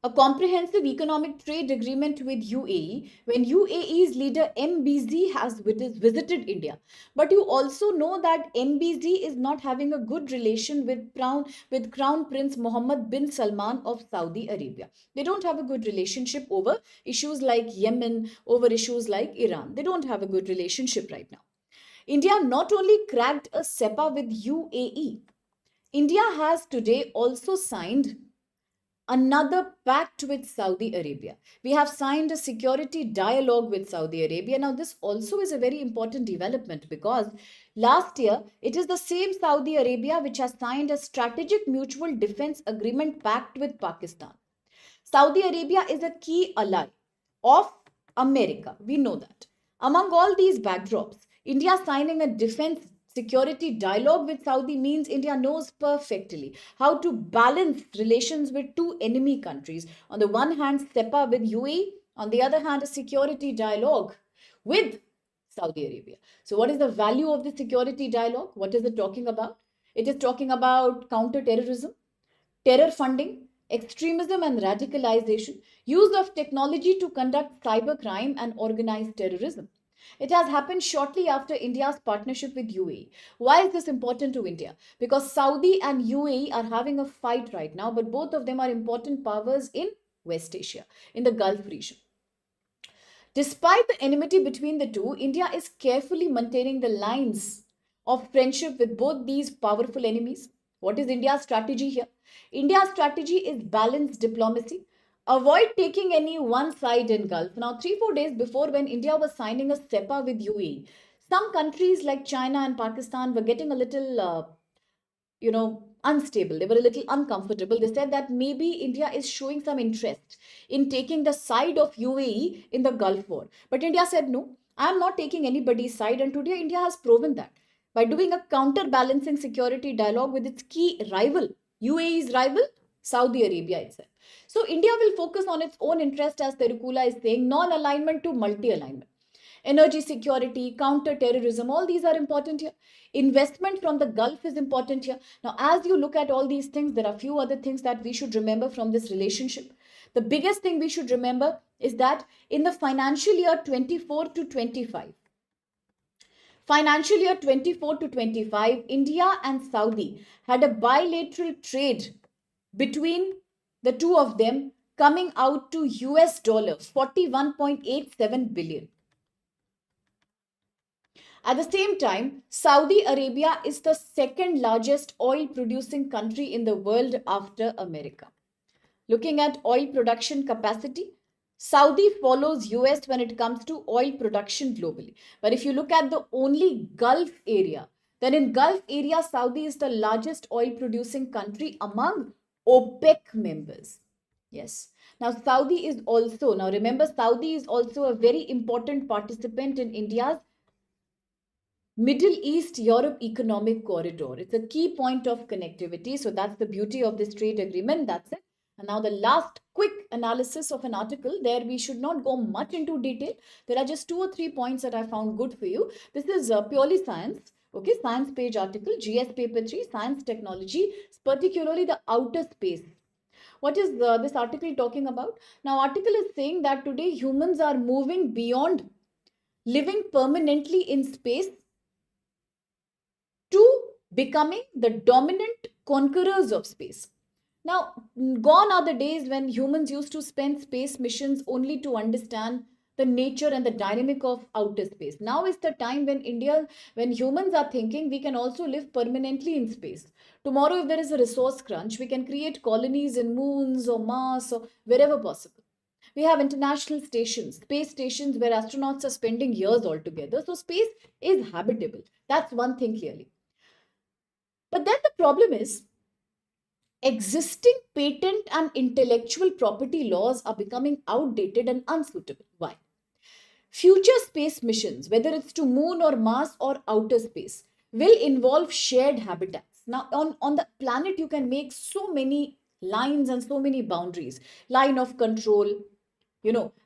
a comprehensive economic trade agreement with UAE when UAE's leader MBZ has visited India. But you also know that MBZ is not having a good relation with Crown Prince Mohammed bin Salman of Saudi Arabia. They don't have a good relationship over issues like Yemen, over issues like Iran. They don't have a good relationship right now. India not only cracked a CEPA with UAE, India has today also signed another pact with Saudi Arabia. We have signed a security dialogue with Saudi Arabia. Now, this also is a very important development because last year it is the same Saudi Arabia which has signed a strategic mutual defense agreement pact with Pakistan. Saudi Arabia is a key ally of America. We know that. Among all these backdrops, India signing a defense security dialogue with Saudi means India knows perfectly how to balance relations with two enemy countries. On the one hand, CEPA with UAE, on the other hand, a security dialogue with Saudi Arabia. So, what is the value of the security dialogue? What is it talking about? It is talking about counter-terrorism, terror funding, extremism and radicalization, use of technology to conduct cybercrime and organized terrorism. It has happened shortly after India's partnership with UAE. Why is this important to India? Because Saudi and UAE are having a fight right now, but both of them are important powers in West Asia, in the Gulf region. Despite the enmity between the two, India is carefully maintaining the lines of friendship with both these powerful enemies. What is India's strategy here? India's strategy is balanced diplomacy. Avoid taking any one side in Gulf. Now, 3-4 days before, when India was signing a CEPA with UAE, some countries like China and Pakistan were getting a little, unstable. They were a little uncomfortable. They said that maybe India is showing some interest in taking the side of UAE in the Gulf War. But India said, no, I am not taking anybody's side. And today, India has proven that by doing a counterbalancing security dialogue with its key rival, UAE's rival, Saudi Arabia itself. So India will focus on its own interest, as Terukula is saying, non-alignment to multi-alignment. Energy security, counter-terrorism, all these are important here. Investment from the Gulf is important here. Now, as you look at all these things, there are few other things that we should remember from this relationship. The biggest thing we should remember is that in the financial year 24 to 25, financial year 24 to 25, India and Saudi had a bilateral trade between the two of them coming out to US dollar 41.87 billion. At the same time, Saudi Arabia is the second largest oil producing country in the world after America. Looking at oil production capacity, Saudi follows US when it comes to oil production globally. But if you look at the only Gulf area, then in Gulf area, Saudi is the largest oil producing country among OPEC members. Yes. Now, remember, Saudi is also a very important participant in India's Middle East Europe Economic Corridor. It's a key point of connectivity. So that's the beauty of this trade agreement. That's it. And now the last quick analysis of an article. There we should not go much into detail. There are just 2 or 3 points that I found good for you. This is purely science. Okay, science page article, GS paper 3, science technology, particularly the outer space. What is this article talking about? Now, article is saying that today humans are moving beyond living permanently in space to becoming the dominant conquerors of space. Now, gone are the days when humans used to spend space missions only to understand the nature and the dynamic of outer space. Now is the time when humans are thinking we can also live permanently in space. Tomorrow, if there is a resource crunch, we can create colonies in moons or Mars or wherever possible. We have international stations, space stations where astronauts are spending years altogether. So space is habitable. That's one thing clearly. But then the problem is existing patent and intellectual property laws are becoming outdated and unsuitable. Why? Future space missions, whether it's to moon or Mars or outer space, will involve shared habitats. Now, on the planet, you can make so many lines and so many boundaries. Line of control,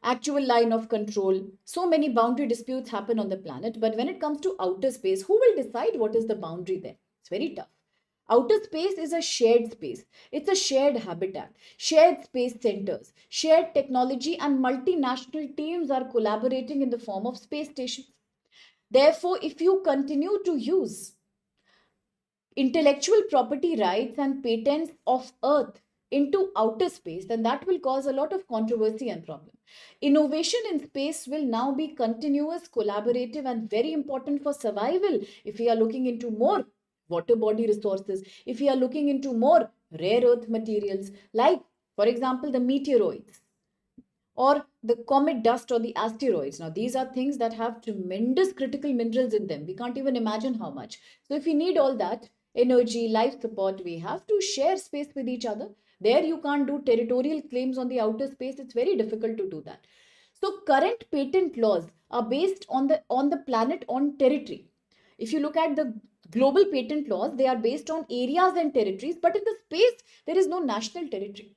actual line of control. So many boundary disputes happen on the planet. But when it comes to outer space, who will decide what is the boundary there? It's very tough. Outer space is a shared space. It's a shared habitat, shared space centers, shared technology, and multinational teams are collaborating in the form of space stations. Therefore, if you continue to use intellectual property rights and patents of Earth into outer space, then that will cause a lot of controversy and problem. Innovation in space will now be continuous, collaborative, and very important for survival if we are looking into more water body resources, if we are looking into more rare earth materials, like, for example, the meteoroids or the comet dust or the asteroids. Now, these are things that have tremendous critical minerals in them. We can't even imagine how much. So, if we need all that energy, life support, we have to share space with each other. There, you can't do territorial claims on the outer space. It's very difficult to do that. So, current patent laws are based on the planet on territory. If you look at the global patent laws, they are based on areas and territories, but in the space, there is no national territory.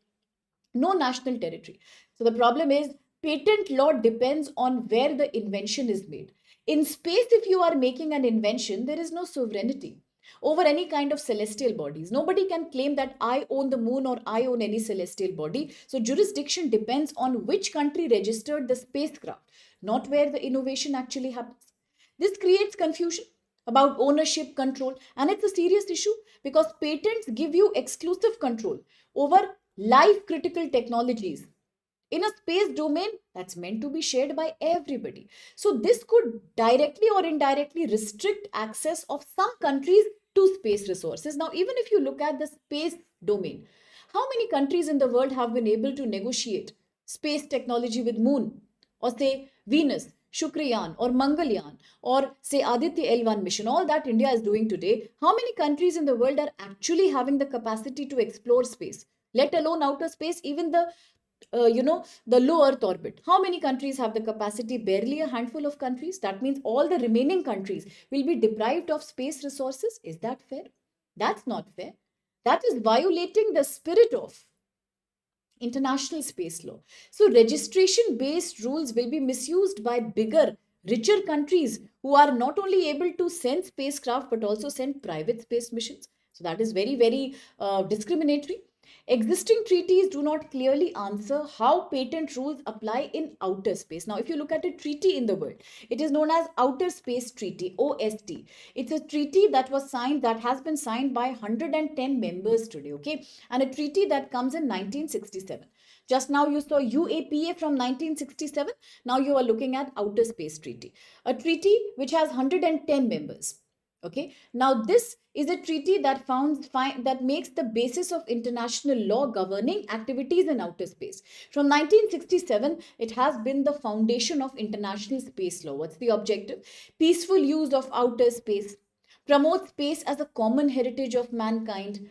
No national territory. So the problem is patent law depends on where the invention is made. In space, if you are making an invention, there is no sovereignty over any kind of celestial bodies. Nobody can claim that I own the moon or I own any celestial body. So jurisdiction depends on which country registered the spacecraft, not where the innovation actually happens. This creates confusion about ownership control, and it's a serious issue because patents give you exclusive control over life critical technologies in a space domain that's meant to be shared by everybody. So this could directly or indirectly restrict access of some countries to space resources. Now, even if you look at the space domain, how many countries in the world have been able to negotiate space technology with moon or say Venus, Shukrayaan or Mangalyaan or say Aditya L1 mission, all that India is doing today? How many countries in the world are actually having the capacity to explore space, let alone outer space, even the low earth orbit? How many countries have the capacity? Barely a handful of countries. That means all the remaining countries will be deprived of space resources. Is that fair? That's not fair. That is violating the spirit of international space law. So registration based rules will be misused by bigger, richer countries who are not only able to send spacecraft but also send private space missions. So that is very, very discriminatory. Existing treaties do not clearly answer how patent rules apply in outer space. Now, if you look at a treaty in the world, it is known as Outer Space Treaty, OST. It's a treaty that has been signed by 110 members today, okay? And a treaty that comes in 1967. Just now you saw UAPA from 1967. Now you are looking at Outer Space Treaty, a treaty which has 110 members. Okay, now this is a treaty that makes the basis of international law governing activities in outer space. From 1967, it has been the foundation of international space law. What's the objective? Peaceful use of outer space, promote space as a common heritage of mankind.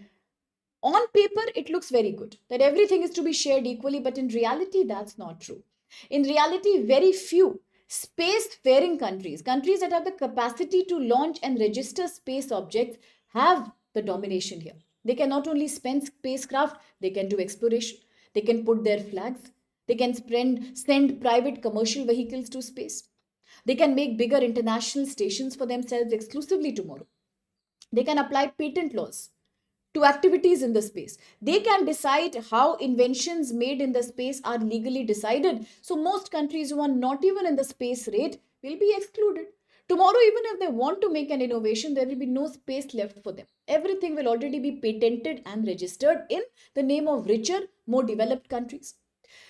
On paper, it looks very good that everything is to be shared equally, but in reality, that's not true. In reality, very few space-faring countries that have the capacity to launch and register space objects, have the domination here. They can not only spend spacecraft, they can do exploration, they can put their flags, they can send private commercial vehicles to space, they can make bigger international stations for themselves exclusively tomorrow. They can apply patent laws to activities in the space. They can decide how inventions made in the space are legally decided. So most countries who are not even in the space rate will be excluded. Tomorrow, even if they want to make an innovation, there will be no space left for them. Everything will already be patented and registered in the name of richer, more developed countries.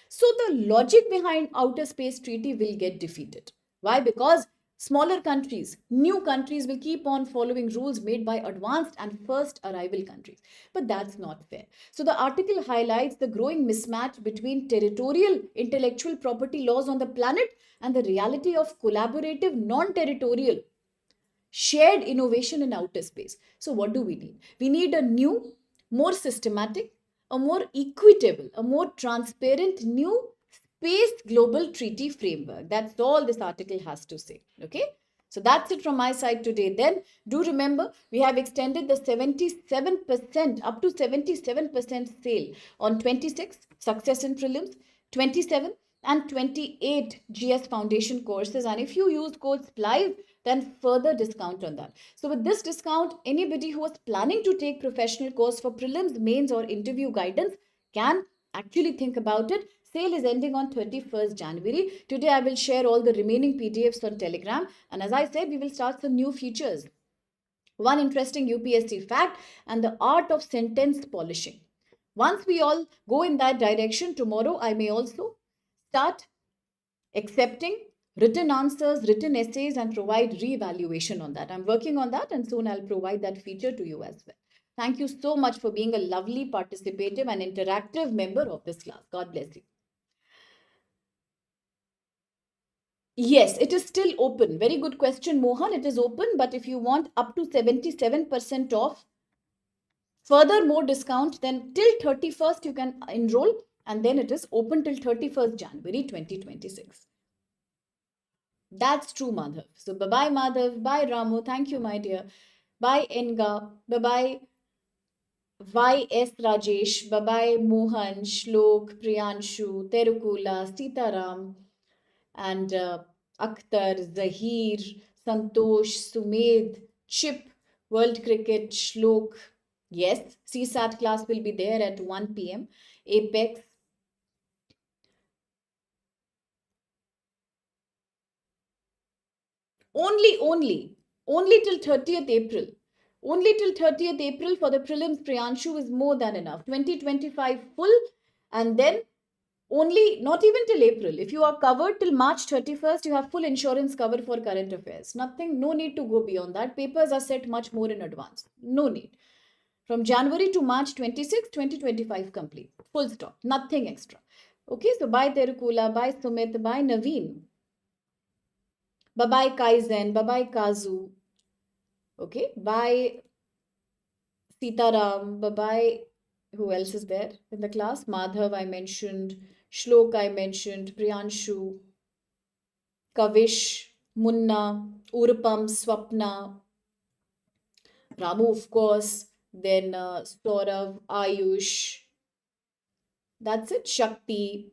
So the logic behind outer space treaty will get defeated. Why? Because smaller countries, new countries will keep on following rules made by advanced and first arrival countries. But that's not fair. So the article highlights the growing mismatch between territorial intellectual property laws on the planet and the reality of collaborative non-territorial shared innovation in outer space. So, what do we need? We need a new, more systematic, a more equitable, a more transparent new space global treaty framework. That's all this article has to say. Okay. So that's it from my side today. Then do remember we have extended the 77% up to 77% sale on 26 success in prelims, 27 and 28 GS foundation courses. And if you use code SPLIVE, then further discount on that. So with this discount, anybody who was planning to take professional course for prelims, mains or interview guidance can actually think about it. Sale is ending on 31st January. Today I will share all the remaining PDFs on Telegram. And as I said, we will start some new features. One interesting UPSC fact and the art of sentence polishing. Once we all go in that direction, tomorrow I may also start accepting written answers, written essays, and provide re-evaluation on that. I'm working on that, and soon I'll provide that feature to you as well. Thank you so much for being a lovely, participative, and interactive member of this class. God bless you. Yes, it is still open. Very good question, Mohan. It is open, but if you want up to 77% off, further more discount, then till 31st you can enroll, and then it is open till 31st January 2026. That's true, Madhav. So bye-bye, Madhav. Bye, Ramu. Thank you, my dear. Bye, Enga. Bye-bye, YS Rajesh. Bye-bye, Mohan, Shlok, Priyanshu, Terukula, Sitaram, and Akhtar, Zahir, Santosh, Sumed, Chip, World Cricket, Shlok. Yes, CSAT class will be there at 1 p.m. Apex. Only till 30th April. Only till 30th April for the prelims. Priyanshu is more than enough. 2025 full, and then only, not even till April. If you are covered till March 31st, you have full insurance cover for current affairs. Nothing, no need to go beyond that. Papers are set much more in advance. No need. From January to March 26, 2025 complete. Full stop. Nothing extra. Okay, so bye Terukula, bye Sumit, bye Naveen. Bye bye Kaizen, bye bye Kazu. Okay, bye Sitaram, bye bye. Who else is there in the class? Madhav, I mentioned. Shlok, I mentioned. Priyanshu, Kavish, Munna, Urpam, Swapna, Ramu, of course. Then Saurav, Ayush. That's it. Shakti,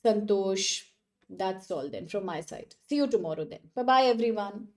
Santosh. That's all then from my side. See you tomorrow then. Bye bye, everyone.